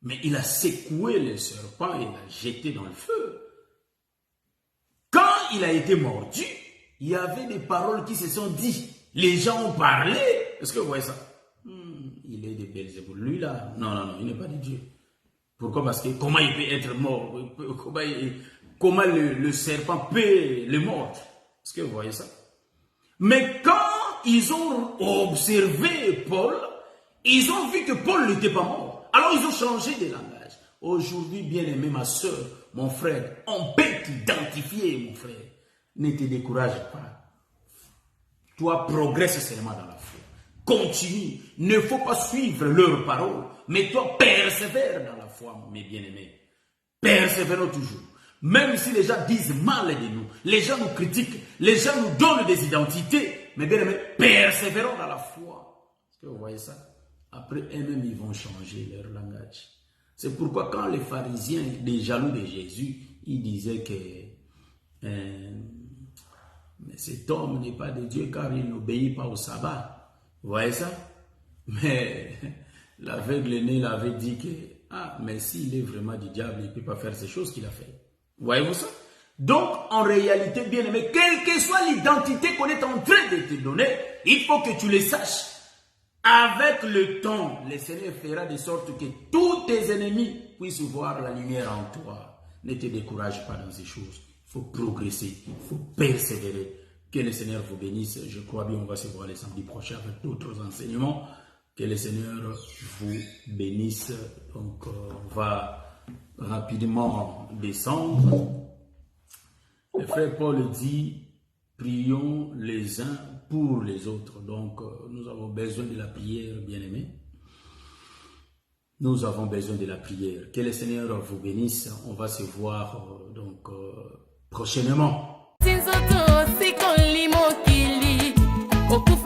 Speaker 1: Mais il a secoué le serpent et l'a jeté dans le feu. Quand il a été mordu, il y avait des paroles qui se sont dites. Les gens ont parlé. Est-ce que vous voyez ça? Il est de Belzéboul. Lui là, non, il n'est pas de Dieu. Pourquoi? Parce que comment il peut être mort? Comment le serpent peut le mordre? Est-ce que vous voyez ça? Mais quand ils ont observé Paul, ils ont vu que Paul n'était pas mort. Alors ils ont changé de langage. Aujourd'hui, bien aimé, ma soeur, mon frère, on peut t'identifier, mon frère. Ne te décourage pas. Toi, progresse seulement dans la foi. continue. Il ne faut pas suivre leurs paroles, mais toi, persévère dans la foi, mes bien-aimés. Persévérons toujours. Même si les gens disent mal de nous, les gens nous critiquent, les gens nous donnent des identités, mais bien aimés, persévérons dans la foi. Est-ce que vous voyez ça? Après, eux-mêmes, ils vont changer leur langage. C'est pourquoi quand les pharisiens, les jaloux de Jésus, ils disaient que mais cet homme n'est pas de Dieu car il n'obéit pas au sabbat. Vous voyez ça? Mais l'aveugle né l'avait dit que, mais s'il est vraiment du diable, il ne peut pas faire ces choses qu'il a fait. Voyez-vous ça? Donc, en réalité, bien aimé, quelle que soit l'identité qu'on est en train de te donner, il faut que tu le saches. Avec le temps, le Seigneur fera de sorte que tous tes ennemis puissent voir la lumière en toi. Ne te décourage pas dans ces choses. Il faut progresser, il faut persévérer. Que le Seigneur vous bénisse. Je crois bien on va se voir les samedis prochains avec d'autres enseignements. Que le Seigneur vous bénisse. Donc, on va rapidement descendre. Le frère Paul dit, prions les uns pour les autres. Donc, nous avons besoin de la prière, bien-aimés. Nous avons besoin de la prière. Que le Seigneur vous bénisse. On va se voir prochainement.